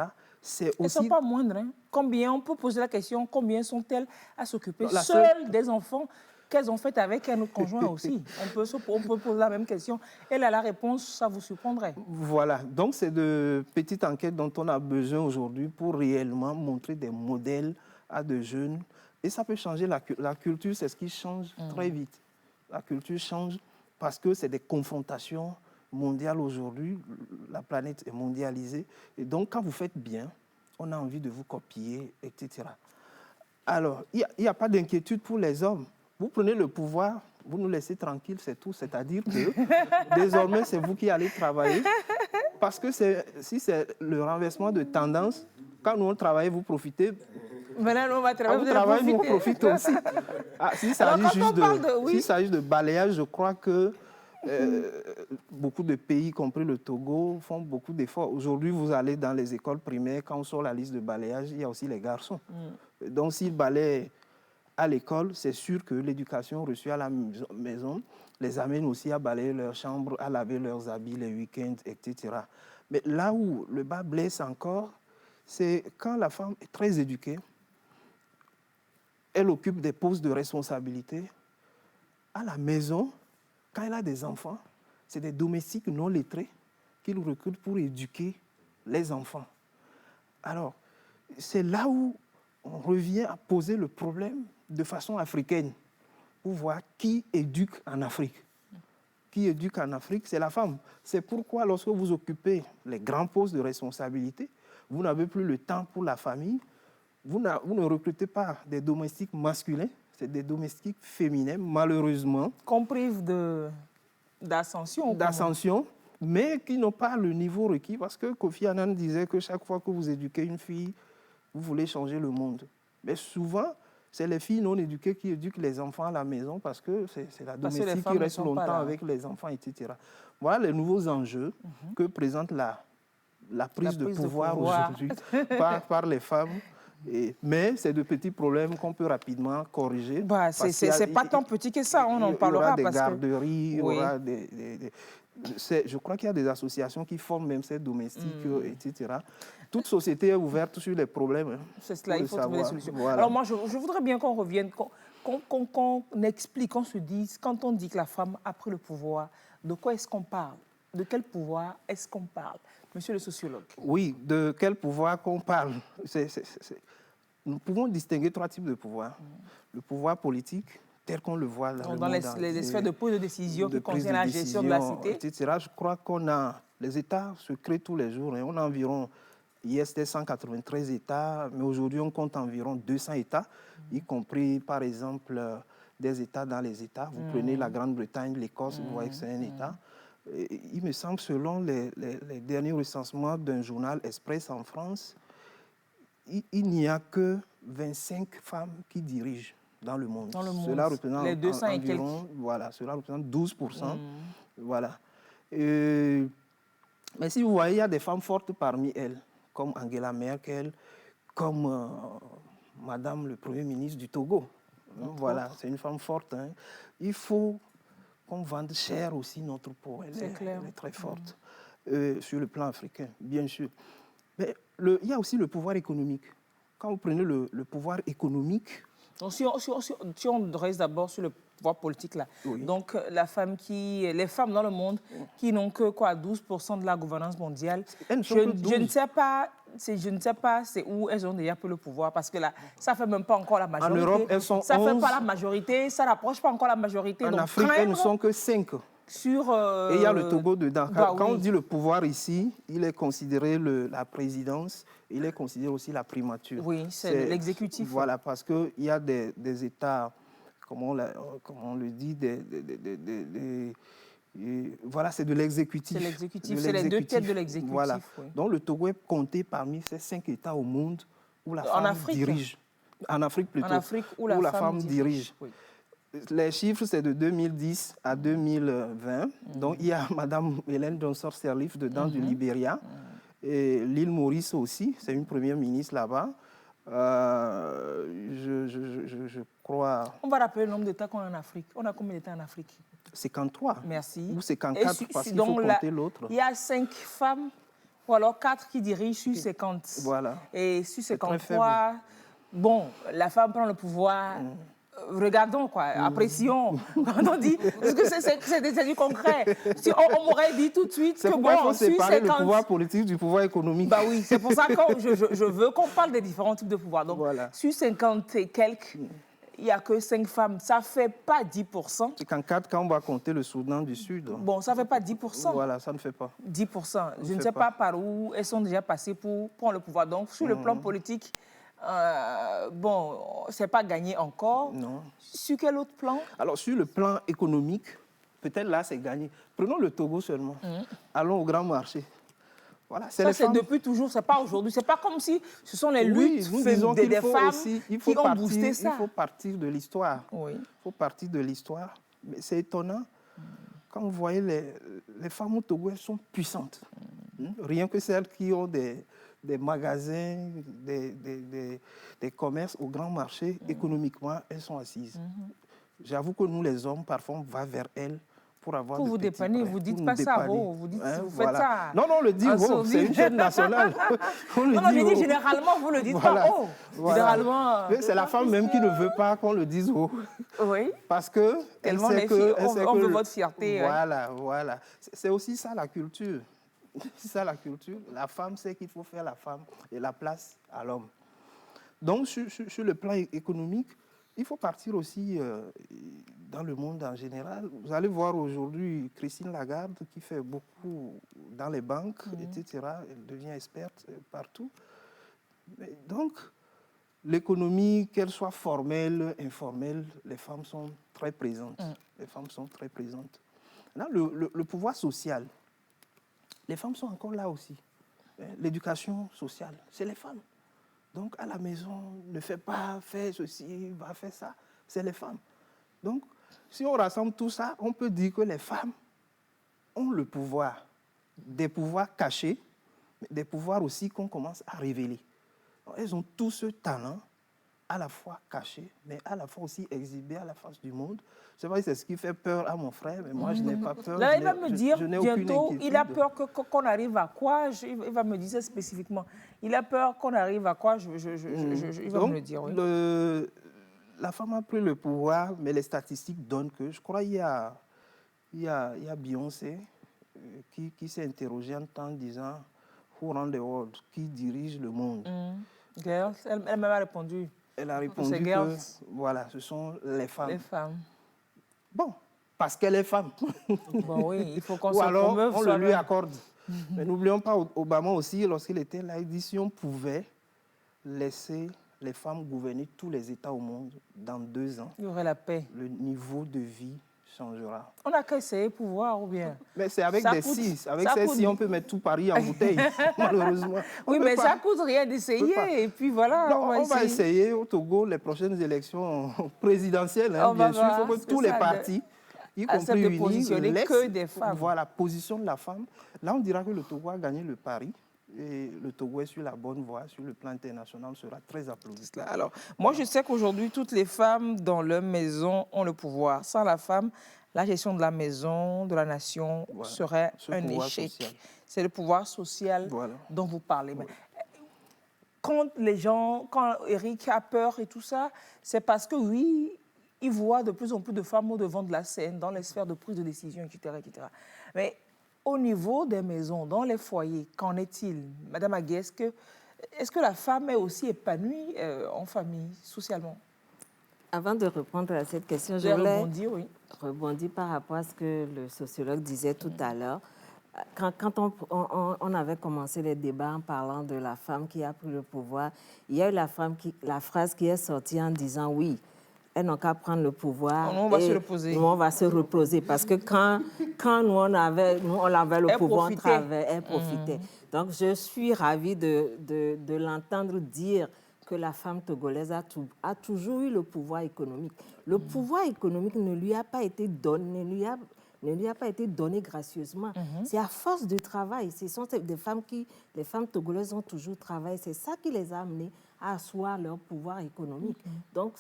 Elles ne sont pas moindres. Combien, on peut poser la question, combien sont-elles à s'occuper seules des enfants qu'elles ont fait avec un autre conjoint aussi? On peut poser la même question. Elle a la réponse, ça vous surprendrait. Voilà. Donc, c'est de petites enquêtes dont on a besoin aujourd'hui pour réellement montrer des modèles à de jeunes. Et ça peut changer la culture, c'est ce qui change très vite. La culture change parce que c'est des confrontations mondiales aujourd'hui. La planète est mondialisée. Et donc, quand vous faites bien, on a envie de vous copier, etc. Alors, il n'y a pas d'inquiétude pour les hommes. Vous prenez le pouvoir, vous nous laissez tranquilles, c'est tout. C'est-à-dire que désormais, c'est vous qui allez travailler. Parce que si c'est le renversement de tendance, quand nous on travaille, vous profitez. Maintenant, on va travailler, vous travaillez, nous on profite aussi. S'il s'agit de balayage, je crois que beaucoup de pays, y compris le Togo, font beaucoup d'efforts. Aujourd'hui, vous allez dans les écoles primaires, quand on sort la liste de balayage, il y a aussi les garçons. Donc, s'ils balayent à l'école, c'est sûr que l'éducation reçue à la maison les amène aussi à balayer leurs chambres, à laver leurs habits les week-ends, etc. Mais là où le bas blesse encore, c'est quand la femme est très éduquée, elle occupe des postes de responsabilité, à la maison, quand elle a des enfants, c'est des domestiques non lettrés qu'il recrute pour éduquer les enfants. Alors, c'est là où on revient à poser le problème de façon africaine, pour voir qui éduque en Afrique. Qui éduque en Afrique, c'est la femme. C'est pourquoi lorsque vous occupez les grands postes de responsabilité, vous n'avez plus le temps pour la famille, vous ne recrutez pas des domestiques masculins, c'est des domestiques féminins, malheureusement. Qu'on prive d'ascension. D'ascension, mais qui n'ont pas le niveau requis, parce que Kofi Annan disait que chaque fois que vous éduquez une fille, vous voulez changer le monde. Mais souvent, c'est les filles non éduquées qui éduquent les enfants à la maison, parce que c'est la domestique qui reste longtemps avec les enfants, etc. Voilà les nouveaux enjeux que présente la prise de pouvoir aujourd'hui par les femmes. Mais c'est de petits problèmes qu'on peut rapidement corriger. Bah, c'est pas tant petit que ça, on en parlera. Il y aura des garderies, il y aura je crois qu'il y a des associations qui forment même ces domestiques, etc. Toute société est ouverte sur les problèmes. C'est cela, il faut trouver des solutions. Voilà. Alors moi, je voudrais bien qu'on revienne, qu'on explique, qu'on se dise, quand on dit que la femme a pris le pouvoir, de quoi est-ce qu'on parle? De quel pouvoir est-ce qu'on parle? Monsieur le sociologue. Oui, de quel pouvoir qu'on parle? Nous pouvons distinguer 3 types de pouvoir. Le pouvoir politique, tel qu'on le voit dans les sphères de prise de décision qui concernent la gestion de la cité. Etc. Je crois qu'on a, les États se créent tous les jours. On a environ, hier c'était 193 États, mais aujourd'hui on compte environ 200 États, y compris par exemple des États dans les États. Vous prenez la Grande-Bretagne, l'Écosse, vous voyez que c'est un État. Il me semble, selon les derniers recensements d'un journal Express en France, il n'y a que 25 femmes qui dirigent dans le monde. Cela représente les 200 et quelques. Voilà, cela représente 12%. Voilà. Mais si vous voyez, il y a des femmes fortes parmi elles, comme Angela Merkel, comme Madame le Premier ministre du Togo. Voilà, c'est une femme forte. Hein. Il faut qu'on vende cher aussi notre peau. Elle est très forte sur le plan africain, bien sûr. Mais il y a aussi le pouvoir économique. Quand vous prenez le pouvoir économique... Donc, si on reste d'abord sur le pouvoir politique, là. Oui. Donc, les femmes dans le monde qui n'ont que 12% de la gouvernance mondiale, je ne sais pas c'est où elles ont déjà pris le pouvoir, parce que là, ça ne fait même pas encore la majorité. En Europe, elles sont 11. Ça ne fait pas la majorité, ça n'approche pas encore la majorité. En Afrique, elles ne sont que 5. Et il y a le Togo dedans. Quand on dit le pouvoir ici, il est considéré la présidence, il est considéré aussi la primature. Oui, c'est l'exécutif. Voilà, parce qu'il y a des États, comment on le dit, voilà, c'est de l'exécutif. C'est l'exécutif, c'est les 2 têtes de l'exécutif. Voilà. Oui. Donc le Togo est compté parmi ces 5 États au monde où la femme dirige. En Afrique plutôt. En Afrique, où la femme dirige. Oui. Les chiffres, c'est de 2010 à 2020. Donc, il y a Mme Hélène Johnson-Sirleaf dedans du Libéria. Et l'île Maurice aussi, c'est une première ministre là-bas. Je crois... On va rappeler le nombre d'États qu'on a en Afrique. On a combien d'États en Afrique? 53. Merci. Ou 54, parce qu'il faut compter l'autre. Il y a 5 femmes, ou alors 4 qui dirigent sur 50. Voilà. Et sur 53, bon, la femme prend le pouvoir... Regardons, quoi, apprécions. Quand on dit, parce que c'est du concret. Si on m'aurait dit tout de suite que bon, il faut séparer le pouvoir politique du pouvoir économique. Bah oui, c'est pour ça que je veux qu'on parle des différents types de pouvoir. Donc, sur 50 et quelques, il n'y a que 5 femmes. Ça ne fait pas 10%. 54 quand on va compter le Soudan du Sud. Bon, ça ne fait pas 10%. Voilà, ça ne fait pas. 10%. Je ne sais pas par où elles sont déjà passées pour prendre le pouvoir. Donc, sur le plan politique... bon, c'est pas gagné encore. Non. Sur quel autre plan? Alors, sur le plan économique, peut-être là, c'est gagné. Prenons le Togo seulement. Allons au grand marché. Voilà, ça, c'est depuis toujours, c'est pas aujourd'hui. C'est pas comme si ce sont les luttes des femmes qui ont boosté ça. Il faut partir de l'histoire. Oui. Il faut partir de l'histoire. Mais c'est étonnant. Quand vous voyez les femmes au Togo, elles sont puissantes. Rien que celles qui ont des magasins, des commerces au grand marché, économiquement, elles sont assises. J'avoue que nous, les hommes, parfois, on va vers elles pour avoir pour de vous petits dépanner, prêts, vous dites pour pas nous ça, dépanner. vous dites, Hein, vous voilà. faites ça. Non, non, on le dit, en c'est sourdine. une chaîne nationale. On le Non, non, dit, je dis généralement, vous le dites Voilà. pas. Oh, Voilà. généralement. Mais c'est la femme même qui ne veut pas qu'on le dise haut. Oui. Parce que elle Tellement sait les que, filles, elle sait on que veut votre fierté. Ouais. Voilà, voilà. C'est aussi ça la culture. C'est ça la culture. La femme sait qu'il faut faire la femme et la place à l'homme. Donc, sur le plan économique, il faut partir aussi dans le monde en général. Vous allez voir aujourd'hui Christine Lagarde qui fait beaucoup dans les banques, etc. Elle devient experte partout. Mais donc, l'économie, qu'elle soit formelle, informelle, les femmes sont très présentes. Les femmes sont très présentes. Maintenant, le pouvoir social, les femmes sont encore là aussi. L'éducation sociale, c'est les femmes. Donc, à la maison, ne fais pas, fais ceci, va faire ça. C'est les femmes. Donc, si on rassemble tout ça, on peut dire que les femmes ont le pouvoir. Des pouvoirs cachés, mais des pouvoirs aussi qu'on commence à révéler. Donc, elles ont tout ce talent, à la fois caché, mais à la fois aussi exhibé à la face du monde. Je sais pas si c'est ce qui fait peur à mon frère, mais moi, je n'ai pas peur. Là, il va me dire je n'ai aucune bientôt, inquiétude. il a peur qu'on arrive à quoi? Il va me dire ça spécifiquement. Il a peur qu'on arrive à quoi? Il va Donc, me le dire, oui. La femme a pris le pouvoir, mais les statistiques donnent que, je crois, il y a Beyoncé qui s'est interrogée en disant Who run the world? Qui dirige le monde? Girls, elle m'a répondu. Elle a répondu que, voilà, ce sont les femmes. Les femmes. Bon, parce qu'elle est femme. Bon, oui, il faut qu'on Ou se alors, promeuve on le lui soi-même. accorde. Mais n'oublions pas, Obama aussi, lorsqu'il était là, il dit si on pouvait laisser les femmes gouverner tous les États au monde dans 2 ans, Il y aurait la paix. le niveau de vie changera. On n'a qu'à essayer pour voir, ou bien. Mais c'est avec Ça des coûte- scies. Avec ça ces coûte- scies, on peut mettre tout Paris en bouteille, malheureusement. Oui, On mais peut ça pas. coûte rien On peut pas. d'essayer. Et puis voilà, Non, on va essayer. au Togo les prochaines élections présidentielles, hein, On va bien sûr. Il voir faut que ce tous que les ça partis, y acceptent compris de unis, positionner laissent que des femmes. Voilà, position de la femme. Là, on dira que le Togo a gagné le pari. Et le Togo est sur la bonne voie, sur le plan international, sera très applaudi. Alors, moi, je sais qu'aujourd'hui, toutes les femmes dans leur maison ont le pouvoir. Sans la femme, la gestion de la maison, de la nation, serait Ce un pouvoir échec. social. C'est le pouvoir social dont vous parlez. Mais quand Eric a peur et tout ça, c'est parce que, oui, il voit de plus en plus de femmes au devant de la scène, dans les sphères de prise de décision, etc. etc. Mais au niveau des maisons, dans les foyers, qu'en est-il? Madame Aguet, est-ce que la femme est aussi épanouie en famille, socialement? Avant de répondre à cette question, je J'ai voulais rebondi, oui. rebondir par rapport à ce que le sociologue disait tout à l'heure. Quand on avait commencé les débats en parlant de la femme qui a pris le pouvoir, il y a eu la phrase qui est sortie en disant oui, elles n'ont qu'à prendre le pouvoir. On va se reposer. Nous, on va se reposer. Parce que quand nous, on avait le pouvoir, on travaillait, elles profitaient. Donc, je suis ravie de l'entendre dire que la femme togolaise a toujours eu le pouvoir économique. Le pouvoir économique ne lui a pas été donné, ne lui a pas été donné gracieusement. C'est à force de travail. Ce sont les femmes togolaises ont toujours travaillé. C'est ça qui les a amenées à asseoir leur pouvoir économique. Donc,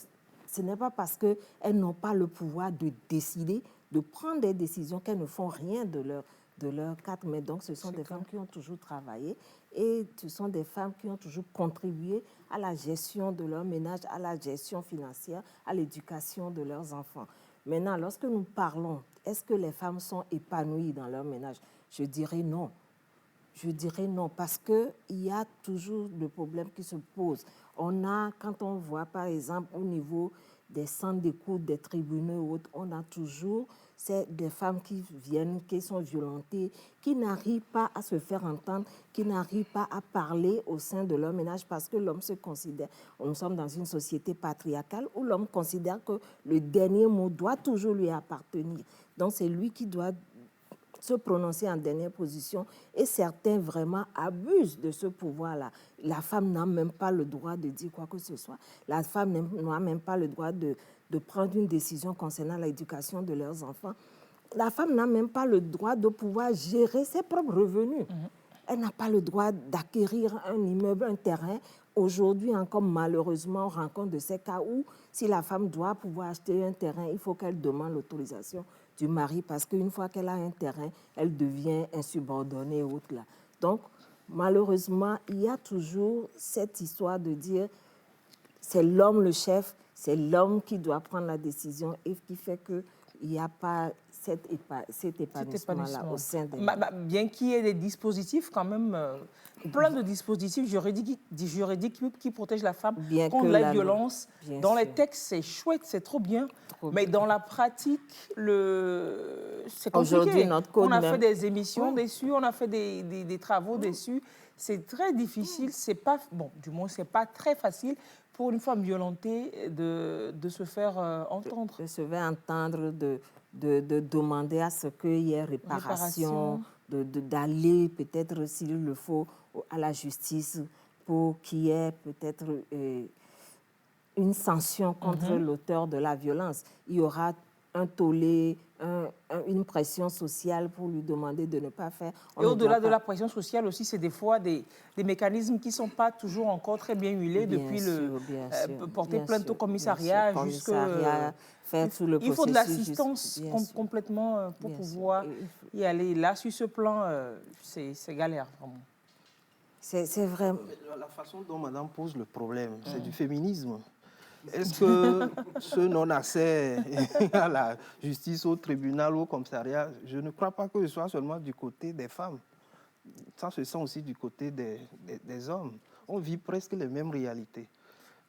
ce n'est pas parce qu'elles n'ont pas le pouvoir de décider, de prendre des décisions, qu'elles ne font rien de leur cadre. Mais donc, ce sont des femmes qui ont toujours travaillé et ce sont des femmes qui ont toujours contribué à la gestion de leur ménage, à la gestion financière, à l'éducation de leurs enfants. Maintenant, lorsque nous parlons, est-ce que les femmes sont épanouies dans leur ménage? Je dirais non. Je dirais non, parce qu'il y a toujours le problème qui se pose. Quand on voit, par exemple, au niveau des centres d'écoute, des tribunaux ou autres, on a toujours des femmes qui viennent, qui sont violentées, qui n'arrivent pas à se faire entendre, qui n'arrivent pas à parler au sein de leur ménage parce que l'homme se considère, nous sommes dans une société patriarcale où l'homme considère que le dernier mot doit toujours lui appartenir. Donc c'est lui qui doit se prononcer en dernière position et certains vraiment abusent de ce pouvoir-là. La femme n'a même pas le droit de dire quoi que ce soit. La femme n'a même pas le droit de prendre une décision concernant l'éducation de leurs enfants. La femme n'a même pas le droit de pouvoir gérer ses propres revenus. Elle n'a pas le droit d'acquérir un immeuble, un terrain. Aujourd'hui encore, malheureusement, on rencontre de ces cas où si la femme doit pouvoir acheter un terrain, il faut qu'elle demande l'autorisation du mari parce qu'une fois qu'elle a un terrain, elle devient insubordonnée ou autre là. Donc, malheureusement, il y a toujours cette histoire de dire c'est l'homme le chef, c'est l'homme qui doit prendre la décision et qui fait qu'il n'y a pas cet épanouissement-là au sein des... Bien qu'il y ait des dispositifs quand même, plein de dispositifs juridiques qui protègent la femme contre la violence. Dans les textes, c'est chouette, c'est trop bien. Mais dans la pratique, c'est compliqué. On a fait des émissions dessus, on a fait des travaux dessus. C'est très difficile, c'est pas, bon, du moins, c'est pas très facile pour une femme violentée de se faire entendre. De se faire entendre, de demander à ce qu'il y ait réparation. D'aller peut-être, s'il le faut, à la justice pour qu'il y ait peut-être une sanction contre l'auteur de la violence. Il y aura un tollé, une pression sociale pour lui demander de ne pas faire. Et au-delà de la pression sociale aussi, c'est des fois des mécanismes qui ne sont pas toujours encore très bien huilés depuis porter plainte au commissariat jusqu'à... Il faut de l'assistance complètement pour pouvoir y aller. Là, sur ce plan, c'est galère, vraiment. C'est vrai. La façon dont madame pose le problème, c'est du féminisme. Est-ce que ce non-accès à la justice, au tribunal, au commissariat, je ne crois pas que ce soit seulement du côté des femmes. Ça se sent aussi du côté des hommes. On vit presque les mêmes réalités.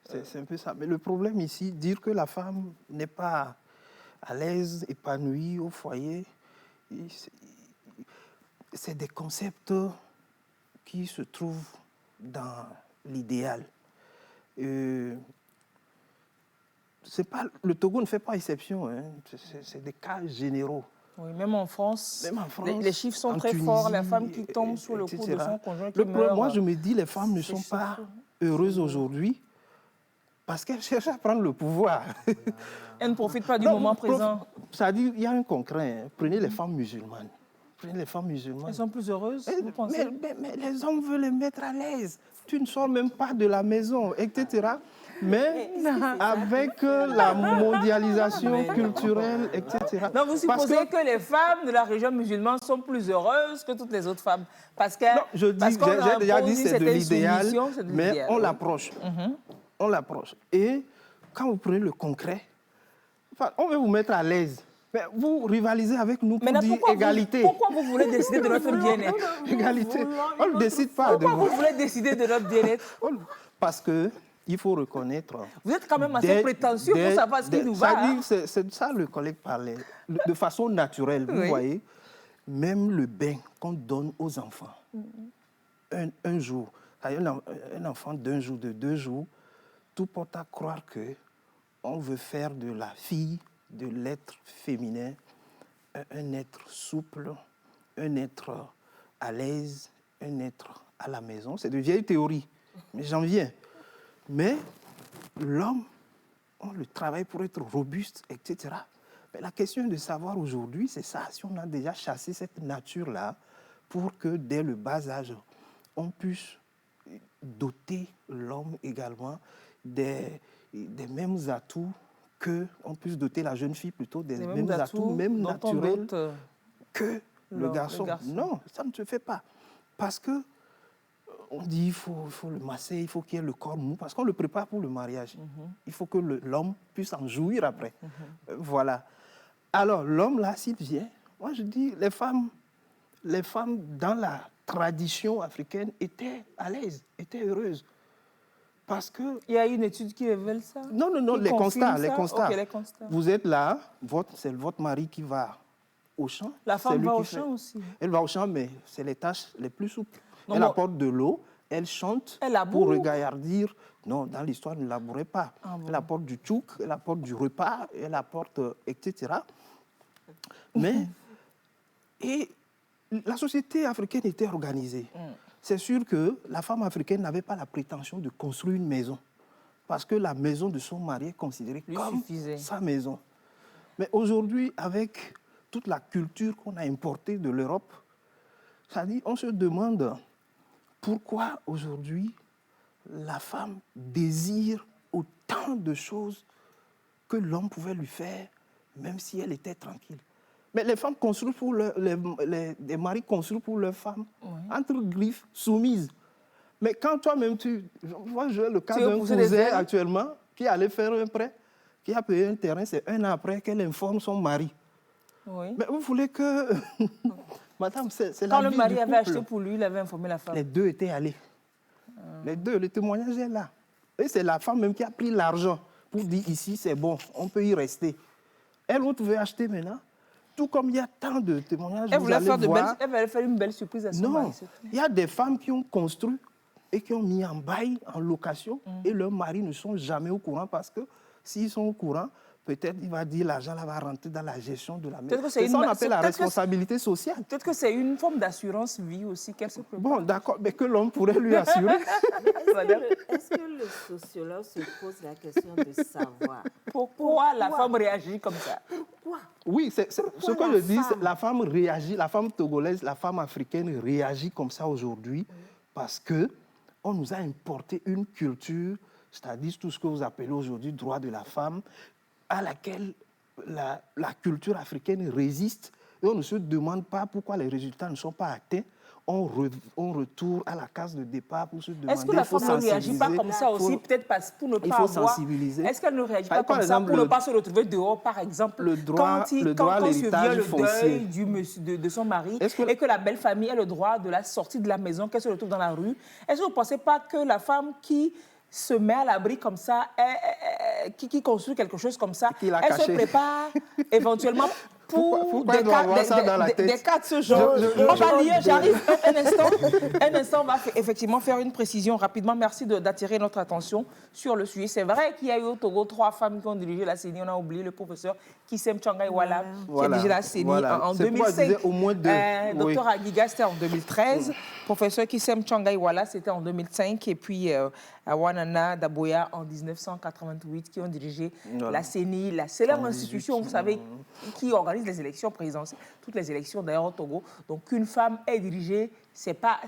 C'est un peu ça. Mais le problème ici, dire que la femme n'est pas à l'aise, épanouie au foyer, c'est des concepts qui se trouvent dans l'idéal. Le Togo ne fait pas exception, hein. C'est des cas généraux. Oui, même en France, les chiffres sont très forts. La femme qui tombe sous le coup de son conjoint qui meurt. Moi, je me dis, les femmes ne sont pas heureuses aujourd'hui parce qu'elles cherchent à prendre le pouvoir. Elles ne profitent pas du moment présent. Ça dit, il y a un concret. Hein. Prenez les femmes musulmanes. Prenez les femmes musulmanes. Elles sont plus heureuses, vous pensez? Mais les hommes veulent les mettre à l'aise. Tu ne sors même pas de la maison, etc. Mais avec la mondialisation culturelle, etc. Donc vous supposez que les femmes de la région musulmane sont plus heureuses que toutes les autres femmes parce que... Non, j'ai déjà dit c'est de l'idéal, mais on l'approche. On l'approche. Et quand vous prenez le concret, on veut vous mettre à l'aise. Mais vous rivalisez avec nous pour dire égalité. Pourquoi vous voulez décider de notre bien-être? Égalité. On ne décide pas. Pourquoi vous voulez décider de notre bien-être? Parce que il faut reconnaître... Vous êtes quand même assez prétentieux pour savoir ce qui nous va. C'est ça le collègue parlait. De façon naturelle, vous voyez, même le bain qu'on donne aux enfants, un jour, un enfant d'un jour, de 2 jours, tout porte à croire qu'on veut faire de la fille, de l'être féminin, un être souple, un être à l'aise, un être à la maison. C'est de vieilles théories, mais j'en viens. Mais l'homme, on le travaille pour être robuste, etc. Mais la question de savoir aujourd'hui, c'est ça, si on a déjà chassé cette nature-là, pour que dès le bas âge, on puisse doter l'homme également des mêmes atouts qu'on puisse doter la jeune fille plutôt des mêmes atouts, même naturels que le garçon. Non, ça ne se fait pas. Parce que on dit qu'il faut le masser, il faut qu'il y ait le corps mou, parce qu'on le prépare pour le mariage. Il faut que l'homme puisse en jouir après. Voilà. Alors, l'homme, là, s'il vient, moi je dis, les femmes dans la tradition africaine étaient à l'aise, étaient heureuses. Parce que... Il y a une étude qui révèle ça? Non, les constats. Okay, les constats. Vous êtes là, c'est votre mari qui va au champ. La femme va au champ aussi. Elle va au champ, mais c'est les tâches les plus souples. Elle apporte de l'eau, elle chante pour regaillardir. Non, dans l'histoire, elle ne labourait pas. Elle apporte du tchouk, elle apporte du repas, elle apporte, etc. Mais, et la société africaine était organisée. C'est sûr que la femme africaine n'avait pas la prétention de construire une maison. Parce que la maison de son mari est considérée comme sa maison. Mais aujourd'hui, avec toute la culture qu'on a importée de l'Europe, ça dit, on se demande pourquoi aujourd'hui la femme désire autant de choses que l'homme pouvait lui faire, même si elle était tranquille. Mais les femmes construisent pour les maris construisent pour leurs femmes, entre griffes, soumises. Mais quand toi-même, moi, j'ai le cas d'un cousin actuellement qui allait faire un prêt, qui a payé un terrain, c'est 1 an après qu'elle informe son mari. Oui. Mais vous voulez que... Madame, c'est la vie du couple. Quand le mari avait acheté pour lui, il avait informé la femme. Les deux étaient allés. Les deux, le témoignage est là. Et c'est la femme même qui a pris l'argent pour dire ici, c'est bon, on peut y rester. Elle, l'autre veut acheter maintenant. Tout comme il y a tant de témoignages, elle voulait faire une belle surprise à son mari. Non, il y a des femmes qui ont construit et qui ont mis en bail, en location, et leurs maris ne sont jamais au courant parce que s'ils sont au courant, peut-être il va dire l'argent va rentrer dans la gestion de la maison. C'est ça qu'on appelle la responsabilité sociale. Peut-être que c'est une forme d'assurance vie aussi qu'elle se prépare. Bon, d'accord, mais que l'homme pourrait lui assurer. Est-ce que le sociologue se pose la question de savoir pourquoi la femme réagit comme ça? Pourquoi? Oui, c'est ce que je dis, la femme réagit, la femme togolaise, la femme africaine réagit comme ça aujourd'hui parce qu'on nous a importé une culture, c'est-à-dire tout ce que vous appelez aujourd'hui droit de la femme, à laquelle la culture africaine résiste et on ne se demande pas pourquoi les résultats ne sont pas atteints. On retourne à la case de départ pour se demander... Est-ce que la femme ne réagit pas comme ça aussi, peut-être pour ne pas avoir... sensibiliser. Est-ce qu'elle ne réagit pas comme ça pour ne pas se retrouver dehors, par exemple, quand survient le deuil de son mari et que la belle famille a le droit de la sortie de la maison, qu'elle se retrouve dans la rue? Est-ce que vous ne pensez pas que la femme qui se met à l'abri comme ça, qui construit quelque chose comme ça, elle se prépare éventuellement pour des cas de ce genre. On va lire, j'arrive un instant, on va effectivement faire une précision rapidement. Merci d'attirer notre attention sur le sujet. C'est vrai qu'il y a eu au Togo 3 femmes qui ont dirigé la CENI. On a oublié le professeur Kissem Tchangay Wala qui a dirigé la CENI en 2005. Docteur Aguiga, c'était en 2013. Professeur Kissem Tchangay Wala, c'était en 2005. Et puis Awanana Daboya en 1988 qui ont dirigé la CENI, la célèbre institution, vous savez, qui organise les élections présidentielles, toutes les élections d'ailleurs au Togo. Donc qu'une femme ait dirigé, c'est pas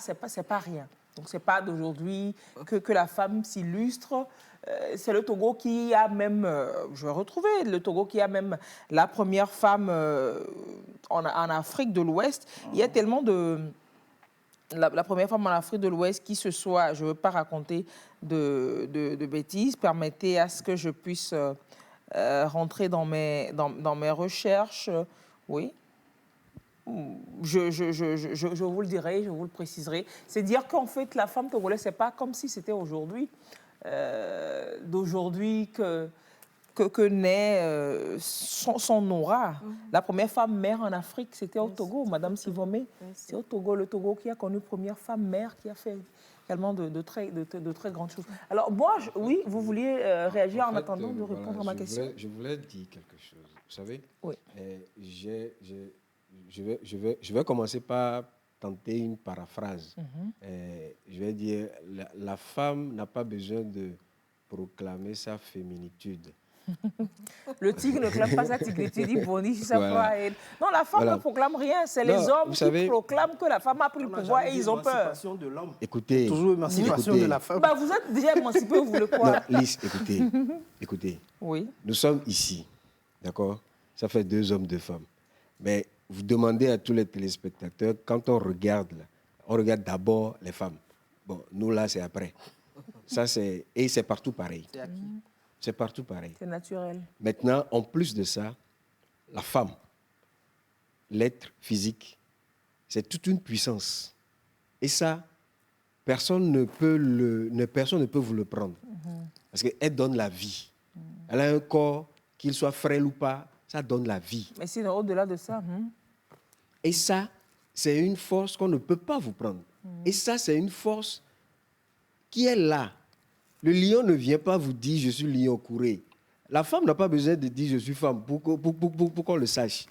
rien. Donc c'est pas d'aujourd'hui que la femme s'illustre. C'est le Togo qui a même, je vais retrouver, le Togo qui a même la première femme en Afrique de l'Ouest. Il y a tellement de... La première femme en Afrique de l'Ouest qui se soit, je ne veux pas raconter de bêtises, permettez à ce que je puisse rentrer dans mes recherches. Oui. Je vous le dirai, je vous le préciserai. C'est dire qu'en fait, la femme togolaise, ce n'est pas comme si c'était aujourd'hui. D'aujourd'hui que naît son aura. La première femme mère en Afrique, c'était au Togo, Madame Sivomé. C'est au Togo, le Togo qui a connu première femme mère, qui a fait également de très grandes choses. Alors moi, oui, vous vouliez réagir en attendant de répondre à ma question. Je voulais dire quelque chose. Vous savez, oui. Je vais commencer par tenter une paraphrase. Je vais dire, la femme n'a pas besoin de proclamer sa féminitude. Le tigre ne clame pas sa tigritude, il bondit sur sa proie à elle. Non, la femme ne proclame rien, c'est les hommes qui proclament que la femme a pris le pouvoir et ils ont peur. De l'homme. Écoutez, toujours émancipation de la femme. Bah, vous êtes déjà émancipé, vous voulez quoi? Non, Lise, écoutez. Oui. Nous sommes ici, d'accord? Ça fait 2 hommes, 2 femmes. Mais vous demandez à tous les téléspectateurs, quand on regarde d'abord les femmes. Bon, nous là, c'est après. Et c'est partout pareil. C'est acquis. C'est partout pareil. C'est naturel. Maintenant, en plus de ça, la femme, l'être physique, c'est toute une puissance. Et ça, personne ne peut vous le prendre. Parce qu'elle donne la vie. Elle a un corps, qu'il soit frêle ou pas, ça donne la vie. Mais sinon, au-delà de ça... Et ça, c'est une force qu'on ne peut pas vous prendre. Et ça, c'est une force qui est là. Le lion ne vient pas vous dire « je suis lion, courez ». La femme n'a pas besoin de dire « je suis femme » pour qu'on le sache.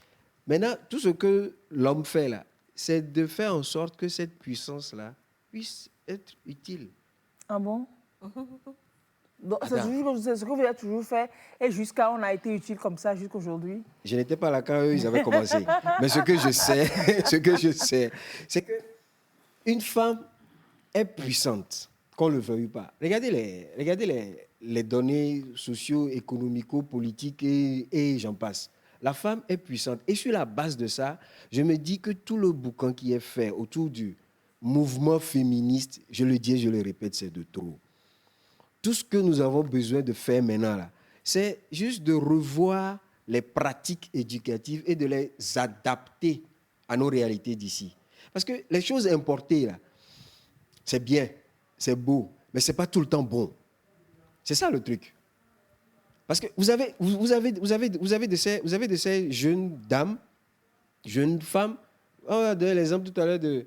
Maintenant, tout ce que l'homme fait là, c'est de faire en sorte que cette puissance-là puisse être utile. Ah bon? Donc, c'est ce que vous avez toujours fait et jusqu'à on a été utile comme ça jusqu'aujourd'hui? Je n'étais pas là quand eux, ils avaient commencé. Mais ce que je sais, c'est qu'une femme est puissante, qu'on ne le veuille pas. Regardez les données socio-économico-politiques et j'en passe. la femme est puissante. Et sur la base de ça, je me dis que tout le bouquin qui est fait autour du mouvement féministe, je le dis et je le répète, c'est de trop. Tout ce que nous avons besoin de faire maintenant, là, c'est juste de revoir les pratiques éducatives et de les adapter à nos réalités d'ici. Parce que les choses importées, là, c'est bien, c'est beau, mais ce n'est pas tout le temps bon. C'est ça le truc. Parce que vous avez de ces jeunes dames, jeunes femmes. On a donné l'exemple tout à l'heure de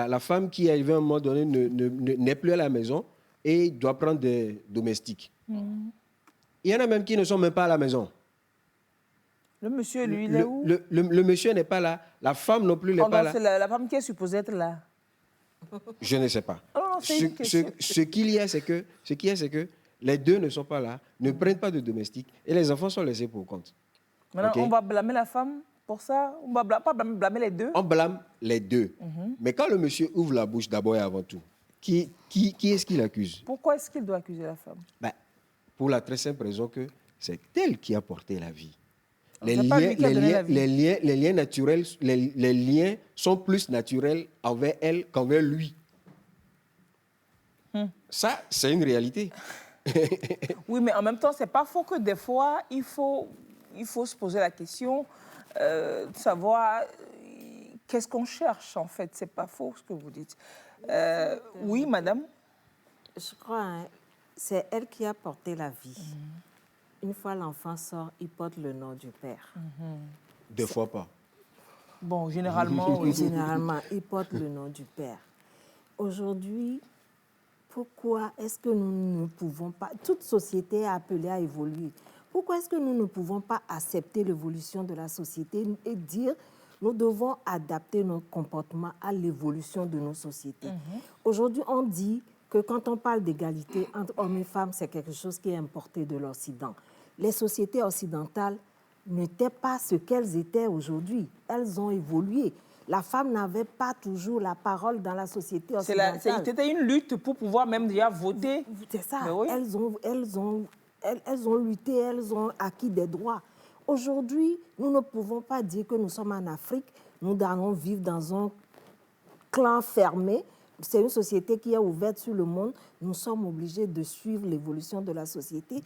la femme qui, arrivée à un moment donné, n'est plus à la maison et doit prendre des domestiques. Il y en a même qui ne sont même pas à la maison. Le monsieur, lui, il est où? Le monsieur n'est pas là. La femme non plus n'est pas là. C'est la femme qui est supposée être là. Je ne sais pas. Non, ce qu'il y a, c'est que les deux ne sont pas là, ne prennent pas de domestiques et les enfants sont laissés pour compte. Maintenant, Okay? on va blâmer la femme pour ça? On va pas blâmer les deux? On blâme les deux. Mais quand le monsieur ouvre la bouche d'abord et avant tout, qui est-ce qu'il accuse? Pourquoi est-ce qu'il doit accuser la femme? Pour la très simple raison que c'est elle qui a porté la vie. Les liens naturels, les liens sont plus naturels envers elle qu'envers lui. Ça, c'est une réalité. Oui, mais en même temps, c'est pas faux que des fois, il faut se poser la question de savoir qu'est-ce qu'on cherche, en fait. C'est pas faux ce que vous dites. Oui, madame? Je crois, hein, c'est elle qui a porté la vie. Une fois l'enfant sort, il porte le nom du père. Deux fois pas. Bon, généralement, oui. Généralement, il porte le nom du père. Aujourd'hui, pourquoi est-ce que nous ne pouvons pas... Toute société est appelée à évoluer. Pourquoi est-ce que nous ne pouvons pas accepter l'évolution de la société et dire nous devons adapter nos comportements à l'évolution de nos sociétés? Aujourd'hui, on dit que quand on parle d'égalité entre hommes et femmes, c'est quelque chose qui est importé de l'Occident. Les sociétés occidentales n'étaient pas ce qu'elles étaient aujourd'hui. Elles ont évolué. La femme n'avait pas toujours la parole dans la société occidentale. C'était une lutte pour pouvoir même déjà voter. C'est ça. Oui. Elles ont lutté, elles ont acquis des droits. Aujourd'hui, nous ne pouvons pas dire que nous sommes en Afrique, nous allons vivre dans un clan fermé. C'est une société qui est ouverte sur le monde. Nous sommes obligés de suivre l'évolution de la société.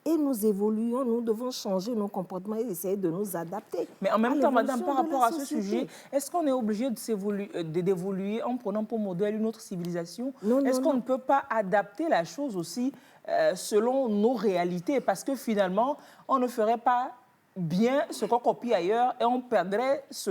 Et nous évoluons, nous devons changer nos comportements et essayer de nous adapter. Mais en même temps, madame, par rapport à ce sujet, est-ce qu'on est obligé d'évoluer en prenant pour modèle une autre civilisation? Est-ce qu'on ne peut pas adapter la chose aussi selon nos réalités? Parce que finalement, on ne ferait pas bien ce qu'on copie ailleurs et on perdrait ce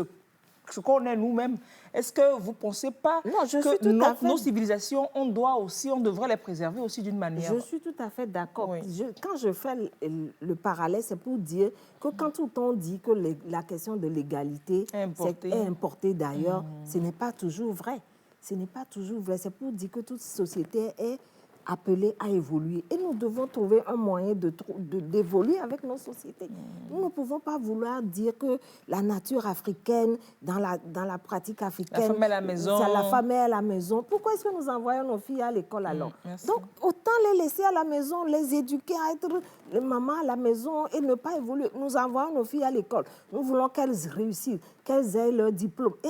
qu'on est nous-mêmes. Est-ce que vous ne pensez pas que nos civilisations, on devrait les préserver aussi d'une manière? Je suis tout à fait d'accord. Oui. Quand je fais le parallèle, c'est pour dire que quand tout on dit que la question de l'égalité est importée d'ailleurs, ce n'est pas toujours vrai. Ce n'est pas toujours vrai. C'est pour dire que toute société est appelée à évoluer. Et nous devons trouver un moyen d'évoluer avec nos sociétés. Nous ne pouvons pas vouloir dire que la nature africaine, dans la pratique africaine... La femme est à la maison. La femme est à la maison. Pourquoi est-ce que nous envoyons nos filles à l'école alors? Donc, autant les laisser à la maison, les éduquer à être les mamans à la maison et ne pas évoluer. Nous envoyons nos filles à l'école. Nous voulons qu'elles réussissent, qu'elles aient leur diplôme. Et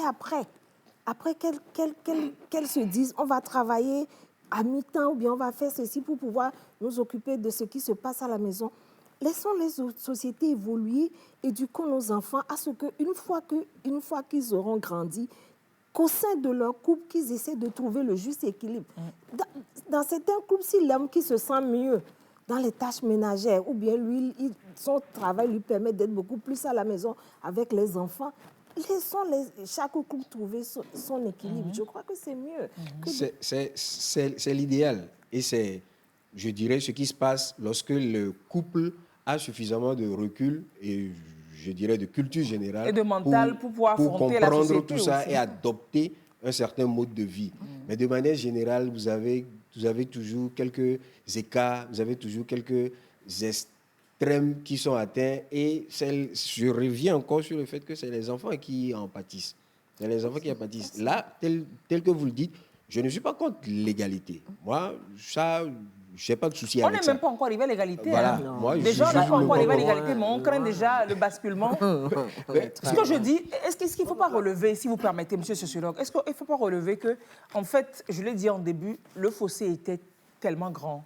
après qu'elles se disent, on va travailler à mi-temps ou bien on va faire ceci pour pouvoir nous occuper de ce qui se passe à la maison. Laissons les sociétés évoluer, éduquons nos enfants à ce qu'une fois qu'ils auront grandi, qu'au sein de leur couple, qu'ils essaient de trouver le juste équilibre. Dans certains couples, si l'homme qui se sent mieux dans les tâches ménagères ou bien son travail lui permet d'être beaucoup plus à la maison avec les enfants, laissons chaque couple trouver son équilibre. Je crois que c'est mieux. C'est l'idéal. Et c'est, je dirais, ce qui se passe lorsque le couple a suffisamment de recul et, je dirais, de culture générale. Et de mental pour pouvoir affronter la société comprendre tout ça aussi. et adopter un certain mode de vie. Mais de manière générale, vous avez toujours quelques écarts, vous avez toujours quelques extrêmes qui sont atteints et je reviens encore sur le fait que c'est les enfants qui en pâtissent. C'est les enfants qui en pâtissent. Là, tel que vous le dites, je ne suis pas contre l'égalité. Moi, ça, Je n'ai pas de souci On avec n'est ça. même pas encore arrivé à l'égalité. Voilà. Hein. Moi, Déjà, on n'est pas encore arrivé à l'égalité, mais on craint Ouais. déjà le basculement. Ce que je dis, est-ce qu'il ne faut pas relever, si vous permettez, monsieur le sociologue, est-ce qu'il ne faut pas relever que, en fait, je l'ai dit en début, le fossé était tellement grand.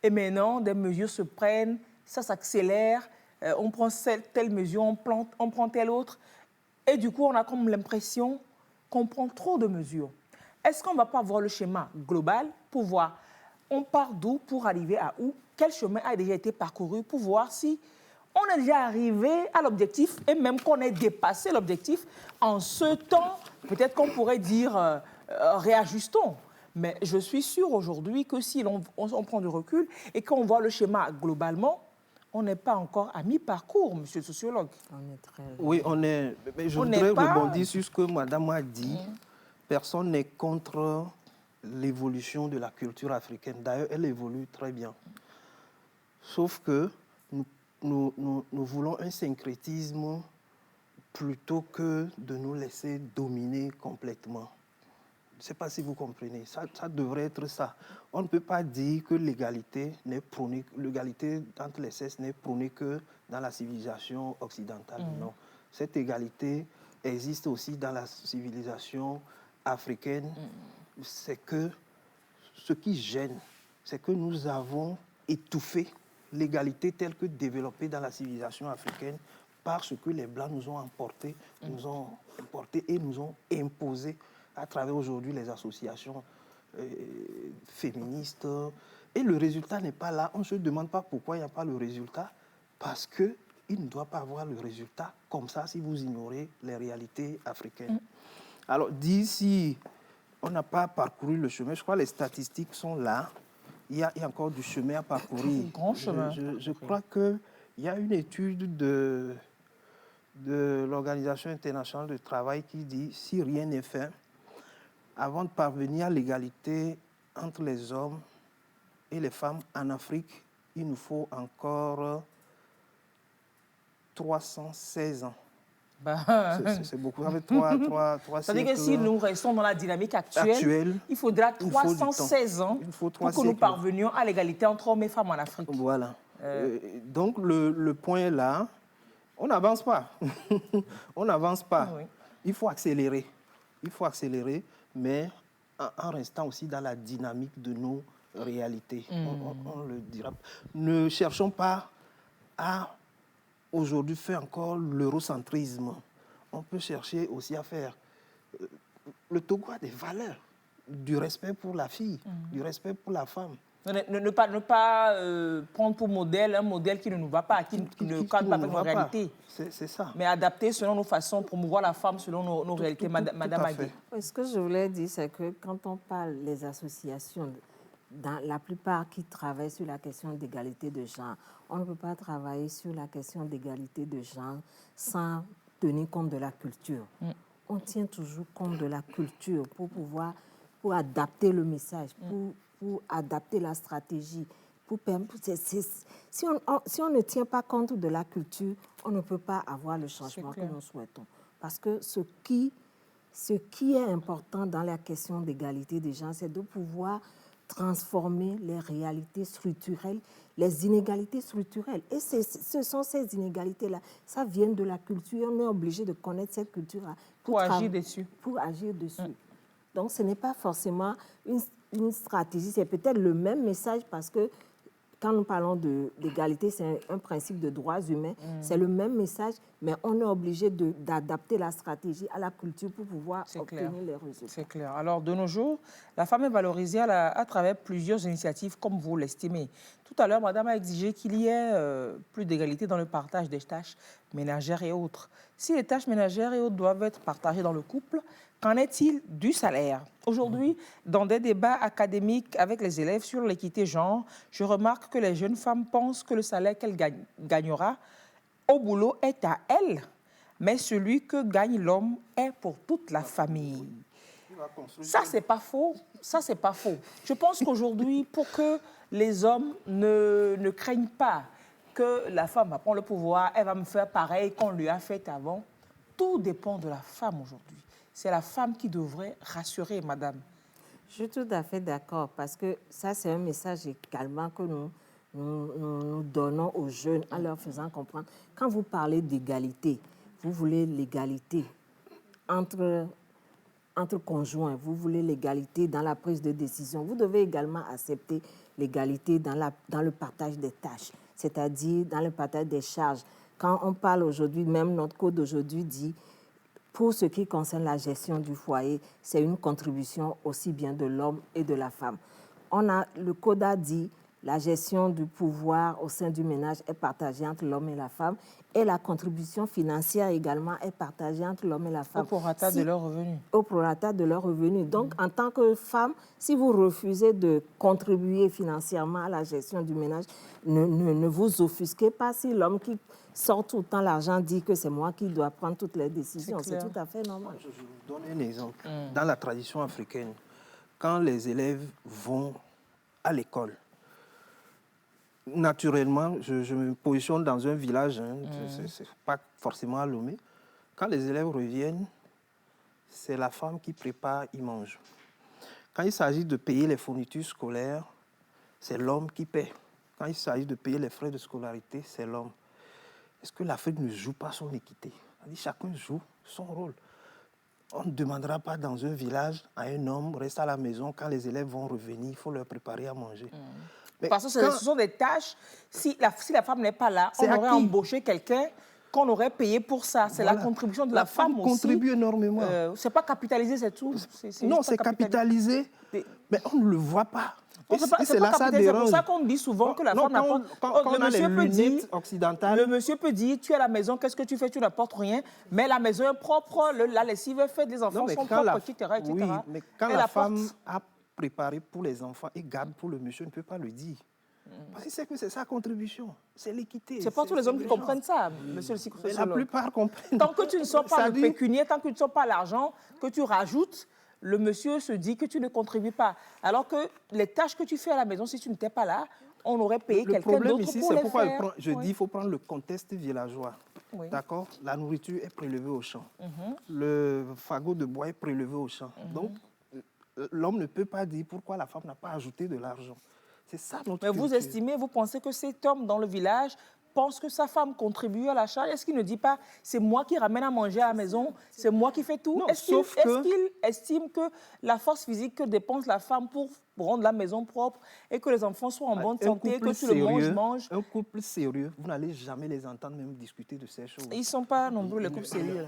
Et maintenant, des mesures se prennent, ça s'accélère, on prend telle mesure, on prend telle autre. Et du coup, on a comme l'impression qu'on prend trop de mesures. Est-ce qu'on ne va pas voir le schéma global pour voir, on part d'où pour arriver à où? Quel chemin a déjà été parcouru pour voir si on est déjà arrivé à l'objectif et même qu'on ait dépassé l'objectif. En ce temps, peut-être qu'on pourrait dire réajustons. Mais je suis sûre aujourd'hui que si on prend du recul et qu'on voit le schéma globalement, on n'est pas encore à mi-parcours, monsieur le sociologue. On est très... Oui, on est. Mais je On voudrais n'est pas- rebondir sur ce que madame a dit. Personne n'est contre l'évolution de la culture africaine. D'ailleurs, elle évolue très bien. Sauf que nous voulons un syncrétisme plutôt que de nous laisser dominer complètement. Je ne sais pas si vous comprenez. Ça devrait être ça. On ne peut pas dire que l'égalité entre les sexes n'est prônée que dans la civilisation occidentale. Non. Cette égalité existe aussi dans la civilisation africaine. C'est que ce qui gêne, c'est que nous avons étouffé l'égalité telle que développée dans la civilisation africaine parce que les Blancs nous ont importé et nous ont imposé à travers aujourd'hui les associations féministes. Et le résultat n'est pas là. On ne se demande pas pourquoi il n'y a pas le résultat. Parce qu'il ne doit pas avoir le résultat comme ça si vous ignorez les réalités africaines. Alors, d'ici, on n'a pas parcouru le chemin. Je crois que les statistiques sont là. Il y a encore du chemin à parcourir. Un grand chemin. Je crois qu'il y a une étude de l'Organisation internationale du travail qui dit si rien n'est fait, avant de parvenir à l'égalité entre les hommes et les femmes en Afrique, il nous faut encore 316 ans. C'est beaucoup. Ça fait trois C'est-à-dire que si nous restons dans la dynamique actuelle, il faudra 316 ans pour que nous parvenions à l'égalité entre hommes et femmes en Afrique. Voilà. Donc, le point est là. On n'avance pas. On n'avance pas. Oui. Il faut accélérer. Il faut accélérer, mais en restant aussi dans la dynamique de nos réalités. On le dira. Ne cherchons pas à aujourd'hui faire encore l'eurocentrisme. On peut chercher aussi à faire... Le Togo a des valeurs, du respect pour la fille, du respect pour la femme. Ne pas prendre pour modèle un modèle qui ne nous va pas, qui ne cadre pas avec nos réalités. C'est ça. Mais adapter selon nos façons, promouvoir la femme selon nos réalités. Madame Agui. Ce que je voulais dire, c'est que quand on parle des associations, dans la plupart qui travaillent sur la question d'égalité de genre, on ne peut pas travailler sur la question d'égalité de genre sans tenir compte de la culture. On tient toujours compte de la culture pour adapter le message, pour adapter la stratégie. Si on ne tient pas compte de la culture, on ne peut pas avoir le changement que nous souhaitons. Parce que ce qui est important dans la question d'égalité des genres, c'est de pouvoir transformer les réalités structurelles, les inégalités structurelles. Et ce sont ces inégalités-là, ça vient de la culture. On est obligé de connaître cette culture-là pour agir dessus. Pour agir dessus. Donc, ce n'est pas forcément une stratégie, c'est peut-être le même message parce que quand nous parlons d'égalité, c'est un principe de droits humains, c'est le même message, mais on est obligé d'adapter la stratégie à la culture pour pouvoir obtenir les résultats. C'est clair. Alors, de nos jours, la femme est valorisée à travers plusieurs initiatives, comme vous l'estimez. Tout à l'heure, madame a exigé qu'il y ait plus d'égalité dans le partage des tâches ménagères et autres. Si les tâches ménagères et autres doivent être partagées dans le couple, qu'en est-il du salaire? Aujourd'hui, dans des débats académiques avec les élèves sur l'équité genre, je remarque que les jeunes femmes pensent que le salaire qu'elle gagnera au boulot est à elle, mais celui que gagne l'homme est pour toute la famille. Ça, c'est pas faux. Ça, c'est pas faux. Je pense qu'aujourd'hui, pour que les hommes ne craignent pas que la femme va prendre le pouvoir, elle va me faire pareil qu'on lui a fait avant, tout dépend de la femme aujourd'hui. C'est la femme qui devrait rassurer, madame. Je suis tout à fait d'accord parce que ça, c'est un message également que nous donnons aux jeunes en leur faisant comprendre. Quand vous parlez d'égalité, vous voulez l'égalité entre conjoints, vous voulez l'égalité dans la prise de décision. Vous devez également accepter l'égalité dans le partage des tâches, c'est-à-dire dans le partage des charges. Quand on parle aujourd'hui, même notre code d'aujourd'hui dit, pour ce qui concerne la gestion du foyer, c'est une contribution aussi bien de l'homme et de la femme. Le code a dit, la gestion du pouvoir au sein du ménage est partagée entre l'homme et la femme et la contribution financière également est partagée entre l'homme et la femme. Au prorata de leurs revenus. Au prorata de leurs revenus. Donc, en tant que femme, si vous refusez de contribuer financièrement à la gestion du ménage, ne vous offusquez pas si l'homme qui sort tout le temps l'argent dit que c'est moi qui dois prendre toutes les décisions. C'est tout à fait normal. Je vous donne un exemple. Dans la tradition africaine, quand les élèves vont à l'école, naturellement, je me positionne dans un village, c'est pas forcément à Lomé. Quand les élèves reviennent, c'est la femme qui prépare, ils mangent. Quand il s'agit de payer les fournitures scolaires, c'est l'homme qui paie. Quand il s'agit de payer les frais de scolarité, c'est l'homme. Est-ce que l'Afrique ne joue pas son équité? Chacun joue son rôle. On ne demandera pas dans un village à un homme, reste à la maison, quand les élèves vont revenir, il faut leur préparer à manger. Mais parce que ce sont des tâches, si la femme n'est pas là, on aurait embauché quelqu'un qu'on aurait payé pour ça. C'est la contribution de la femme aussi. Contribue énormément. C'est pas capitalisé, c'est tout. Non, c'est capitalisé, mais on ne le voit pas. C'est pour ça qu'on dit souvent que la femme n'apporte... Le monsieur peut dire, tu es à la maison, qu'est-ce que tu fais? Tu n'apportes rien, mais la maison est propre, la lessive est faite, les enfants sont propres, etc. Oui, mais quand la femme a préparé pour les enfants et garde pour le monsieur, ne peut pas le dire. Parce qu'il sait que c'est sa contribution, c'est l'équité. C'est pas tous les hommes qui comprennent ça, monsieur le psychologue. La plupart comprennent. Tant que tu ne sors pas le pécunier, tant que tu ne sors pas l'argent, que tu rajoutes, le monsieur se dit que tu ne contribues pas. Alors que les tâches que tu fais à la maison, si tu n'étais pas là, on aurait payé quelqu'un d'autre pour les faire. Le problème ici, c'est pourquoi je dis qu'il faut prendre le contexte villageois. Oui. D'accord? La nourriture est prélevée au champ. Le fagot de bois est prélevé au champ. Donc, l'homme ne peut pas dire pourquoi la femme n'a pas ajouté de l'argent. C'est ça notre culture. Vous estimez, vous pensez que cet homme dans le village pense que sa femme contribue à la charge? Est-ce qu'il ne dit pas, c'est moi qui ramène à manger à la maison, c'est moi qui fais tout? Est-ce qu'il estime que la force physique que dépense la femme pour rendre la maison propre et que les enfants soient en bonne santé, que tout le monde mange? Un couple sérieux, vous n'allez jamais les entendre même discuter de ces choses. Ils ne sont pas nombreux, les couples sérieux.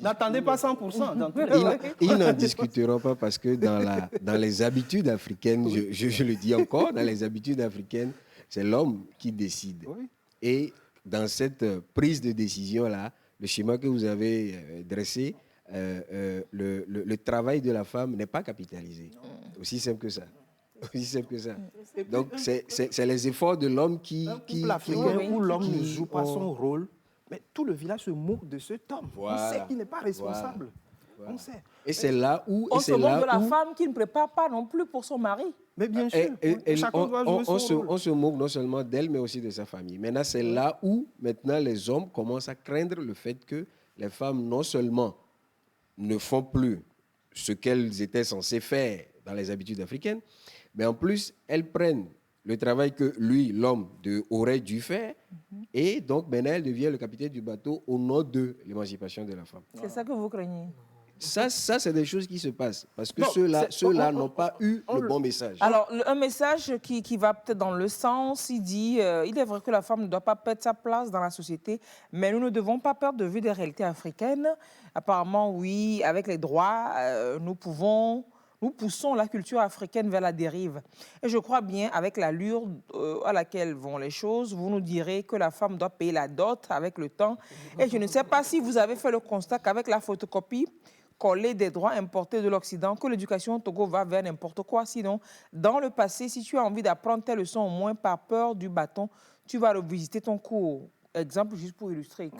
N'attendez pas 100%. Ils n'en discuteront pas parce que dans les habitudes africaines, je le dis encore, dans les habitudes africaines, c'est l'homme qui décide. Oui. Et dans cette prise de décision-là, le schéma que vous avez dressé, le travail de la femme n'est pas capitalisé. Aussi simple que ça. Aussi simple que ça. Donc, c'est les efforts de l'homme qui... où l'homme ne joue pas son rôle, mais tout le village se moque de cet homme. Voilà. On sait qu'il n'est pas responsable. Voilà. On sait. Et c'est là où... On se moque de la femme qui ne prépare pas non plus pour son mari. Mais bien sûr, on se moque non seulement d'elle, mais aussi de sa famille. Maintenant, c'est là où, maintenant, les hommes commencent à craindre le fait que les femmes, non seulement ne font plus ce qu'elles étaient censées faire dans les habitudes africaines, mais en plus, elles prennent le travail que lui, l'homme, aurait dû faire, et donc maintenant, elle devient le capitaine du bateau au nom de l'émancipation de la femme. C'est ça que vous craignez? Ça c'est des choses qui se passent, parce que ceux-là n'ont pas eu le bon message. Alors, un message qui va peut-être dans le sens, il dit, il est vrai que la femme ne doit pas perdre sa place dans la société, mais nous ne devons pas perdre de vue des réalités africaines. Apparemment, oui, avec les droits, nous poussons la culture africaine vers la dérive. Et je crois bien, avec l'allure à laquelle vont les choses, vous nous direz que la femme doit payer la dot avec le temps. Et je ne sais pas si vous avez fait le constat qu'avec la photocopie collée des droits importés de l'Occident, que l'éducation au Togo va vers n'importe quoi. Sinon, dans le passé, si tu as envie d'apprendre tes leçons, au moins par peur du bâton, tu vas revisiter ton cours. Exemple, juste pour illustrer,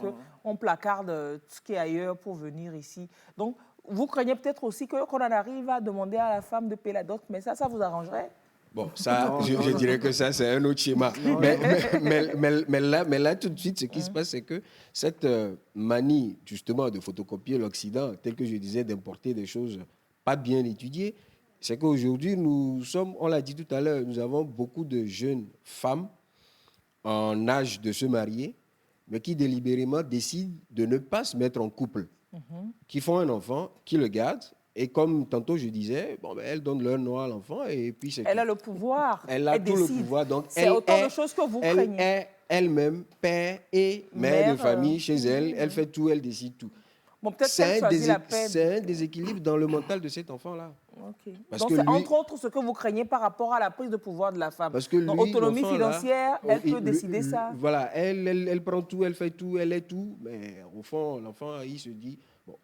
qu'on placarde tout ce qui est ailleurs pour venir ici. Donc, vous craignez peut-être aussi qu'on en arrive à demander à la femme de payer la dot, mais ça vous arrangerait? Bon, ça, je dirais que ça, c'est un autre schéma. Mais là, tout de suite, ce qui se passe, c'est que cette manie, justement, de photocopier l'Occident, tel que je disais, d'importer des choses pas bien étudiées, c'est qu'aujourd'hui, nous sommes, on l'a dit tout à l'heure, nous avons beaucoup de jeunes femmes en âge de se marier, mais qui délibérément décident de ne pas se mettre en couple, qui font un enfant, qui le gardent, et comme tantôt je disais, bon, ben, elles donnent leur nom à l'enfant, et puis c'est Elle a le pouvoir. Elle a tout le pouvoir, donc c'est autant de choses que vous craignez. Elle est elle-même père et mère de famille chez elle, elle fait tout, elle décide tout. Bon, peut-être qu'elle choisit la paix. C'est un déséquilibre dans le mental de cet enfant-là. Okay. Parce donc, que c'est lui, entre autres ce que vous craignez par rapport à la prise de pouvoir de la femme. Parce que lui, donc, autonomie l'enfant, financière, là, elle peut décider ça. Voilà, elle prend tout, elle fait tout, elle est tout. Mais au fond, l'enfant, il se dit, bon,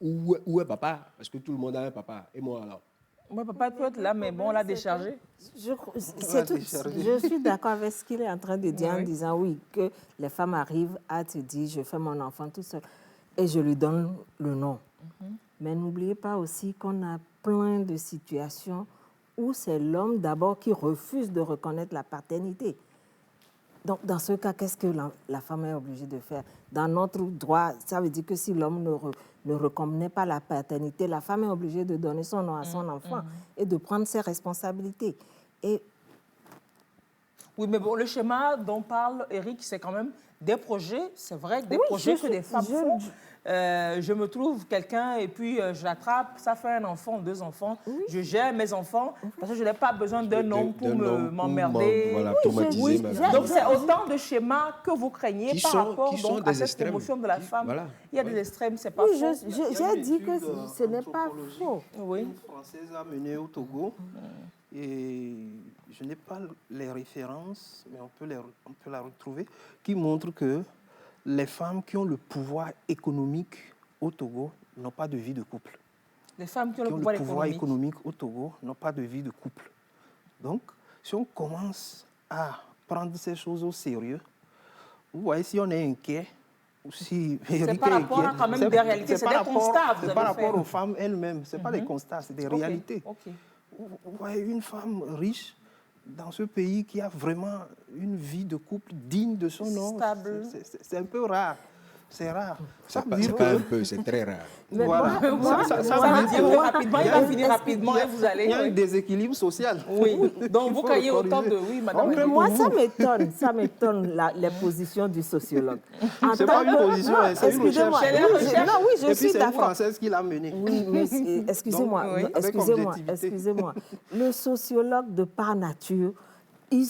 où est papa? Parce que tout le monde a un papa. Et moi, alors? Moi, papa peut être là, mais bon, on l'a déchargé. Je suis d'accord avec ce qu'il est en train de dire, en disant oui, que les femmes arrivent à te dire, je fais mon enfant tout seul, et je lui donne le nom. Mais n'oubliez pas aussi qu'on a plein de situations où c'est l'homme d'abord qui refuse de reconnaître la paternité. Donc, dans ce cas, qu'est-ce que la femme est obligée de faire? Dans notre droit, ça veut dire que si l'homme ne reconnaît pas la paternité, la femme est obligée de donner son nom à son enfant et de prendre ses responsabilités. Et oui, mais bon, le schéma dont parle Eric, c'est quand même des projets, c'est vrai, des projets que des femmes font. Je me trouve quelqu'un et puis je l'attrape, ça fait un enfant, 2 enfants. Je gère mes enfants parce que je n'ai pas besoin d'un homme pour m'emmerder. Voilà, traumatiser. Donc c'est autant de schémas que vous craignez par rapport donc, à cette promotion de la femme. Voilà. Il y a des extrêmes, c'est pas faux. J'ai dit que ce n'est pas faux. Oui. Une Française a mené au Togo et je n'ai pas les références, mais on peut la retrouver, qui montre que les femmes qui ont le pouvoir économique au Togo n'ont pas de vie de couple. Les femmes qui ont le pouvoir économique au Togo n'ont pas de vie de couple. Donc, si on commence à prendre ces choses au sérieux, vous voyez, si on est inquiet, ou si c'est par rapport à quand même des réalités, c'est des constats. C'est par rapport aux femmes elles-mêmes, ce n'est pas des constats, c'est des réalités. Vous voyez une femme riche dans ce pays qui a vraiment une vie de couple digne de son nom. Stable. C'est un peu rare. C'est rare. Ça veut dire pas un peu, c'est très rare. Voilà. Ça veut dire que rapidement, il va finir rapidement et vous allez... Il y a un déséquilibre social. Oui, donc vous craignez autant de... Oui, madame. Mais moi, ça m'étonne les positions du sociologue. Ce n'est pas une position, c'est une recherche. Non, oui, je suis d'accord. Et puis c'est une Française qui l'a menée. Oui, mais excusez-moi. Le sociologue, de par nature, ils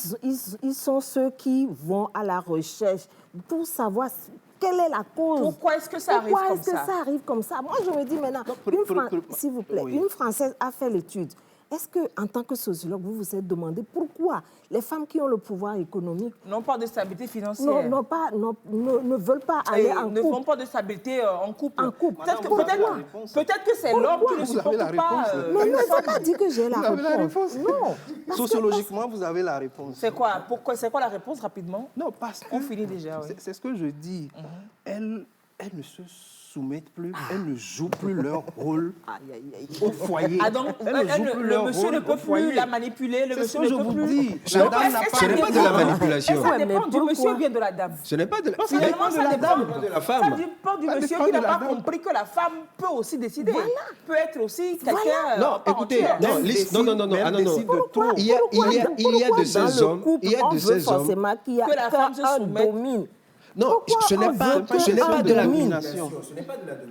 sont ceux qui vont à la recherche pour savoir quelle est la cause. Pourquoi est-ce que ça arrive comme ça? Pourquoi est-ce que ça arrive comme ça? Moi, je me dis maintenant, s'il vous plaît, une Française a fait l'étude. Est-ce qu'en tant que sociologue, vous vous êtes demandé pourquoi les femmes qui ont le pouvoir économique n'ont pas de stabilité financière, ne veulent pas aller en couple, ne font pas de stabilité en couple. Peut-être que c'est l'homme qui ne supporte pas. Mais ne faut pas dire que j'ai la réponse. Non. Sociologiquement, vous avez la réponse. C'est quoi? C'est quoi la réponse rapidement? Non, parce qu'on finit déjà. Oui. C'est ce que je dis. Elles ne se soumettent plus, elles ne jouent plus leur rôle au foyer. Ah donc, le monsieur ne peut plus la manipuler, le monsieur ne peut plus... Ce n'est pas de la manipulation. Ça dépend du monsieur ou bien de la dame? Ce n'est pas de la femme. Finalement, ça dépend de la femme. Ça dépend du monsieur qui n'a pas compris que la femme peut aussi décider. Peut être aussi quelqu'un... Non, écoutez, non. Il y a de ces hommes... Il y a de ces hommes... Que la femme se soumette. Non, ce n'est pas de la domination.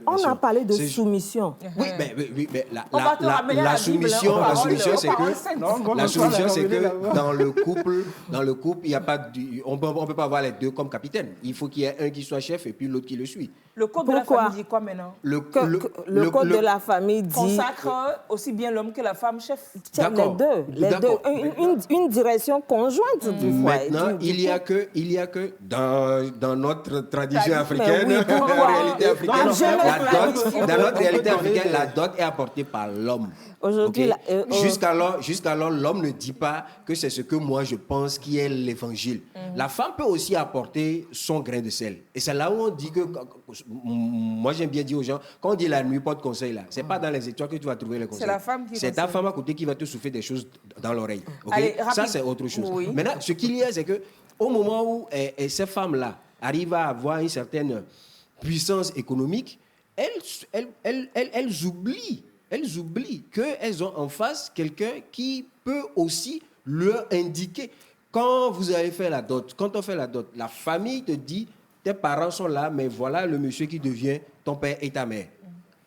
On a parlé de soumission. Oui, mais la soumission, c'est que dans le couple, il y a pas, on peut pas avoir les deux comme capitaine. Il faut qu'il y ait un qui soit chef et puis l'autre qui le suit. Le code de la famille dit quoi maintenant? Le code de la famille dit consacre aussi bien l'homme que la femme chef. Les deux. Une direction conjointe du foyer. Maintenant, il y a que dans notre tradition africaine, dans notre réalité africaine, la dot est apportée par l'homme. Aujourd'hui, Jusqu'alors, l'homme ne dit pas que c'est ce que moi je pense qui est l'évangile. La femme peut aussi apporter son grain de sel. Et c'est là où on dit que, moi j'aime bien dire aux gens, quand on dit la nuit, pas de conseil là, c'est pas dans les étoiles que tu vas trouver les conseils. C'est la femme qui c'est ta femme à côté qui va te souffler des choses dans l'oreille. Allez, ça, c'est autre chose. Oui. Maintenant, ce qu'il y a, c'est que au moment où ces femmes-là arrivent à avoir une certaine puissance économique, elles oublient elles oublient qu'elles ont en face quelqu'un qui peut aussi leur indiquer. Quand vous avez fait la dot, quand on fait la dot, la famille te dit, tes parents sont là, mais voilà le monsieur qui devient ton père et ta mère.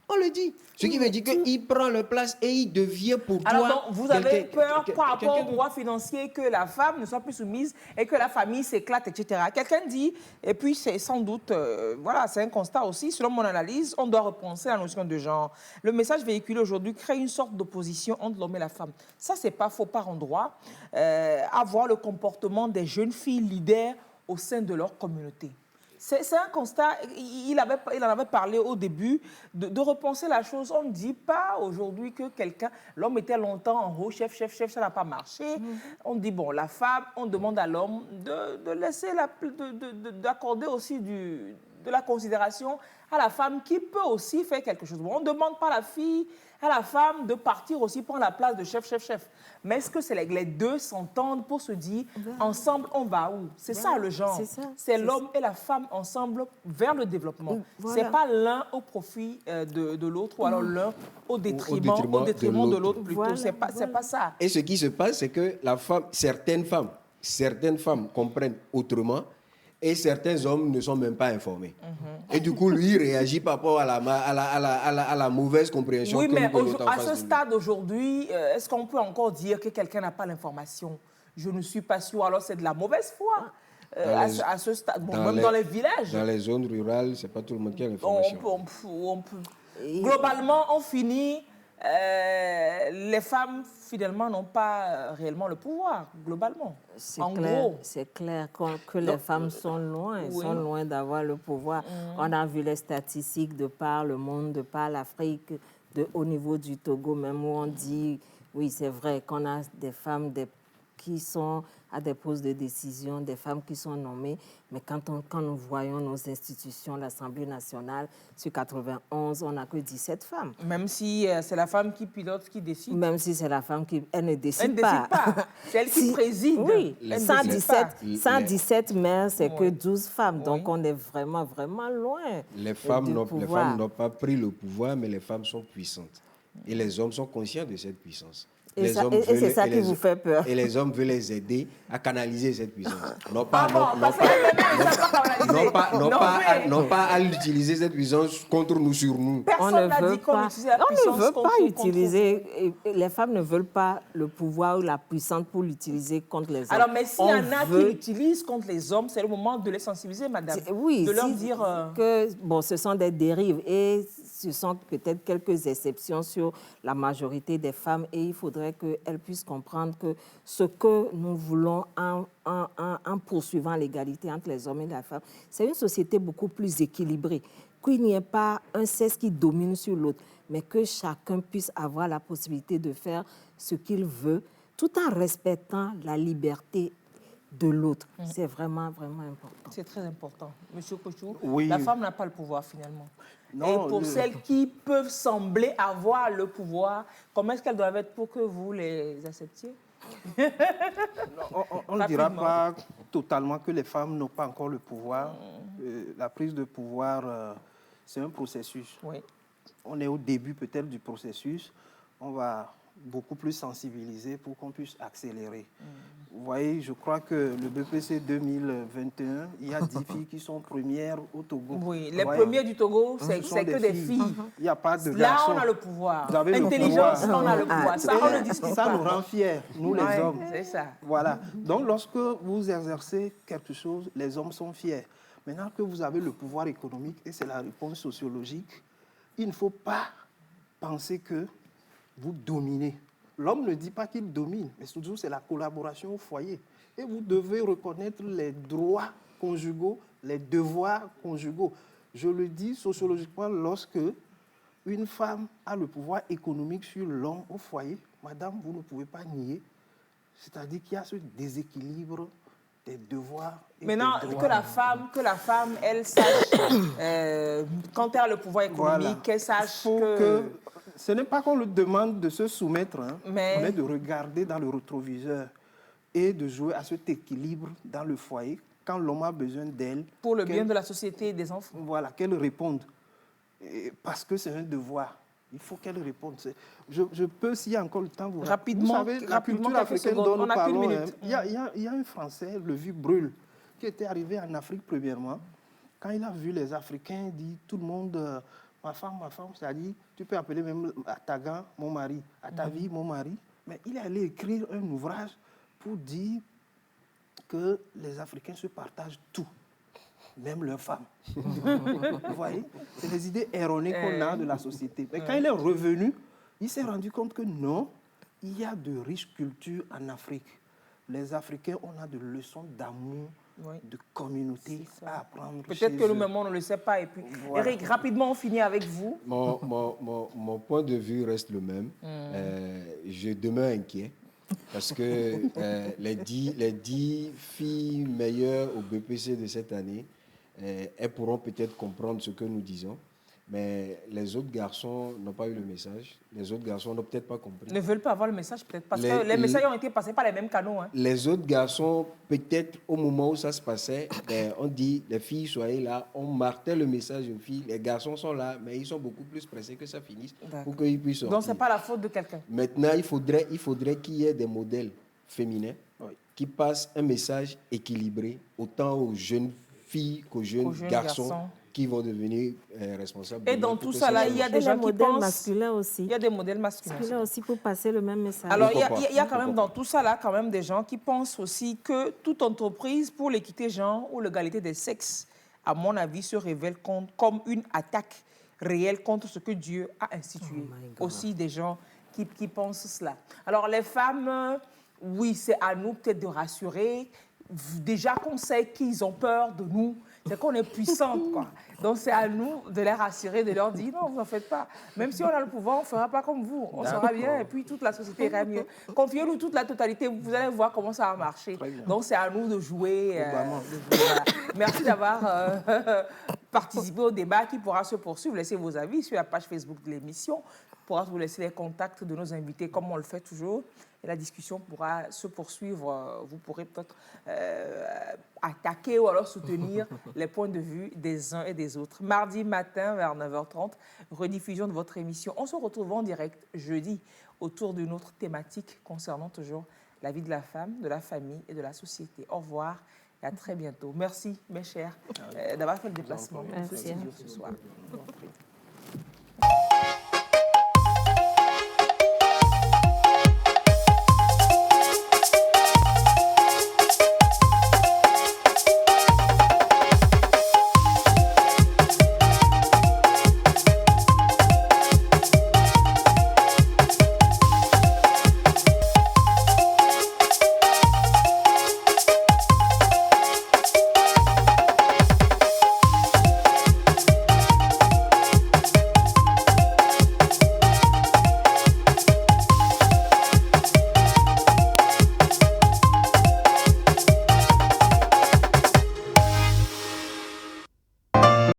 On le dit. Ce qui veut dire qu'il prend leur place et il devient pour toi... Alors donc, vous avez peur par rapport quelqu'un au droit financier que la femme ne soit plus soumise et que la famille s'éclate, etc. Quelqu'un dit, et puis c'est sans doute, voilà, c'est un constat aussi, selon mon analyse, on doit repenser la notion de genre. Le message véhiculé aujourd'hui crée une sorte d'opposition entre l'homme et la femme. Ça, c'est pas faux par endroit. Avoir le comportement des jeunes filles leaders au sein de leur communauté. C'est un constat, il en avait parlé au début, de repenser la chose. On ne dit pas aujourd'hui que l'homme était longtemps en haut, chef, ça n'a pas marché. On dit, bon, la femme, on demande à l'homme d'accorder aussi de la considération à la femme qui peut aussi faire quelque chose. Bon, on ne demande pas à la femme de partir aussi prendre la place de chef. Mais est-ce que c'est les deux s'entendent pour se dire, ensemble, on va où? C'est ça le genre. C'est l'homme et la femme ensemble vers le développement. Voilà. Ce n'est pas l'un au profit de l'autre ou alors l'un au détriment de l'autre plutôt. Voilà. C'est pas ça. Et ce qui se passe, c'est que certaines femmes comprennent autrement et certains hommes ne sont même pas informés. Et du coup, lui, il réagit par rapport à la mauvaise compréhension. Oui, mais à ce stade aujourd'hui, est-ce qu'on peut encore dire que quelqu'un n'a pas l'information? Je ne suis pas sûre. Alors, c'est de la mauvaise foi. À ce stade, même dans les villages. Dans les zones rurales, ce n'est pas tout le monde qui a l'information. Globalement, on finit... les femmes, finalement, n'ont pas réellement le pouvoir, globalement. C'est clair que les femmes sont loin d'avoir le pouvoir. On a vu les statistiques de par le monde, de par l'Afrique, au niveau du Togo même, où on dit, oui, c'est vrai qu'on a des femmes qui sont à des postes de décision, des femmes qui sont nommées, mais quand nous voyons nos institutions, l'Assemblée nationale, sur 91, on n'a que 17 femmes. Même si c'est la femme qui pilote, qui décide. Même si c'est la femme elle ne décide pas. C'est elle qui préside. Oui, 117 maires, c'est que 12 femmes. Donc on est vraiment, vraiment loin. Les femmes n'ont pas pris le pouvoir, mais les femmes sont puissantes. Et les hommes sont conscients de cette puissance. Et c'est ça qui vous fait peur. Et les hommes veulent les aider à canaliser cette puissance. Non pas à utiliser cette puissance contre nous, sur nous. Personne n'a dit qu'on utilisait la puissance. On ne veut pas utiliser... Les femmes ne veulent pas le pouvoir ou la puissance pour l'utiliser contre les hommes. Alors, mais s'il y en a qui l'utilisent contre les hommes, c'est le moment de les sensibiliser, madame. Oui, de leur dire... ce sont des dérives et ce sont peut-être quelques exceptions sur la majorité des femmes et il faudrait qu'elles puissent comprendre que ce que nous voulons en poursuivant l'égalité entre les hommes et les femmes, c'est une société beaucoup plus équilibrée, qu'il n'y ait pas un sexe qui domine sur l'autre, mais que chacun puisse avoir la possibilité de faire ce qu'il veut, tout en respectant la liberté de l'autre. C'est vraiment, vraiment important. C'est très important. Monsieur Kochou, oui. La femme n'a pas le pouvoir finalement. Non, et pour celles qui peuvent sembler avoir le pouvoir, comment est-ce qu'elles doivent être pour que vous les acceptiez? On ne dira pas totalement que les femmes n'ont pas encore le pouvoir. La prise de pouvoir, c'est un processus. Oui. On est au début peut-être du processus. On va beaucoup plus sensibiliser pour qu'on puisse accélérer. Vous voyez, je crois que le BPC 2021, il y a 10 filles qui sont premières au Togo. Oui, les premiers du Togo, c'est que des filles. Il n'y a pas de garçons. Là, on a le pouvoir. Vous avez L'intelligence, le pouvoir. on a le pouvoir. Ça, on le discute ça pas. nous rend fiers, nous les hommes. C'est ça. Voilà. Donc, lorsque vous exercez quelque chose, les hommes sont fiers. Maintenant que vous avez le pouvoir économique, et c'est la réponse sociologique, il ne faut pas penser que vous dominez. L'homme ne dit pas qu'il domine, mais toujours c'est la collaboration au foyer. Et vous devez reconnaître les droits conjugaux, les devoirs conjugaux. Je le dis sociologiquement, lorsque une femme a le pouvoir économique sur l'homme au foyer, madame, vous ne pouvez pas nier. C'est-à-dire qu'il y a ce déséquilibre des devoirs et maintenant, des droits. que la femme, elle sache, quand elle a le pouvoir économique, voilà, qu'elle sache que... Ce n'est pas qu'on lui demande de se soumettre, mais de regarder dans le rétroviseur et de jouer à cet équilibre dans le foyer quand l'homme a besoin d'elle. Pour le bien de la société et des enfants. Voilà, qu'elle réponde. Parce que c'est un devoir. Il faut qu'elle réponde. Je peux, s'il y a encore le temps, vous Rapidement, vous savez, la rapidement, culture quelques africaine secondes. dont On nous n'a qu'une parlons, minute. il y a un Français, le vieux Brûle, qui était arrivé en Afrique premièrement. Quand il a vu les Africains, il dit, tout le monde, ma femme, c'est-à-dire, tu peux appeler même à Tagan, mon mari, à ta vie, mon mari. Mais il est allé écrire un ouvrage pour dire que les Africains se partagent tout, même leurs femmes. Vous voyez? C'est les idées erronées qu'on a de la société. Mais quand il est revenu, il s'est rendu compte que non, il y a de riches cultures en Afrique. Les Africains, on a de leçons d'amour, de communauté à apprendre. Peut-être que nous-mêmes, on ne le sait pas. Et puis, voilà. Eric, rapidement, on finit avec vous. Mon point de vue reste le même. Je demeure inquiet parce que les 10 filles meilleures au BPC de cette année, elles pourront peut-être comprendre ce que nous disons. Mais les autres garçons n'ont pas eu le message. Les autres garçons n'ont peut-être pas compris. Ne veulent pas avoir le message, peut-être, parce que les messages ont été passés par les mêmes canaux. Hein. Les autres garçons, peut-être au moment où ça se passait, on dit, les filles, soyez là. On martelait le message aux filles. Les garçons sont là, mais ils sont beaucoup plus pressés que ça finisse pour qu'ils puissent sortir. Donc, ce n'est pas la faute de quelqu'un. Maintenant, il faudrait qu'il y ait des modèles féminins qui passent un message équilibré, autant aux jeunes filles qu'aux jeunes garçons qui vont devenir responsables. Et dans tout ça, là, il y a des gens qui pensent... masculins aussi. Il y a des modèles masculins aussi pour passer le même message. Alors, il y a quand même dans tout ça, là, quand même des gens qui pensent aussi que toute entreprise pour l'équité genre ou l'égalité des sexes, à mon avis, se révèle comme une attaque réelle contre ce que Dieu a institué. Aussi des gens qui pensent cela. Alors, les femmes, oui, c'est à nous peut-être de rassurer. Déjà qu'on sait qu'ils ont peur de nous, c'est qu'on est puissante, quoi. Donc, c'est à nous de les rassurer, de leur dire, non, vous n'en faites pas. Même si on a le pouvoir, on ne fera pas comme vous. On sera bien et puis toute la société ira mieux. Confiez-nous toute la totalité, vous allez voir comment ça va marcher. Donc, c'est à nous de jouer. Voilà. Merci d'avoir participé au débat qui pourra se poursuivre. Laissez vos avis sur la page Facebook de l'émission. On pourra vous laisser les contacts de nos invités comme on le fait toujours. Et la discussion pourra se poursuivre. Vous pourrez peut-être attaquer ou alors soutenir les points de vue des uns et des autres. Mardi matin, vers 9h30, rediffusion de votre émission. On se retrouve en direct jeudi autour d'une autre thématique concernant toujours la vie de la femme, de la famille et de la société. Au revoir et à très bientôt. Merci, mes chers, d'avoir fait le déplacement ce soir.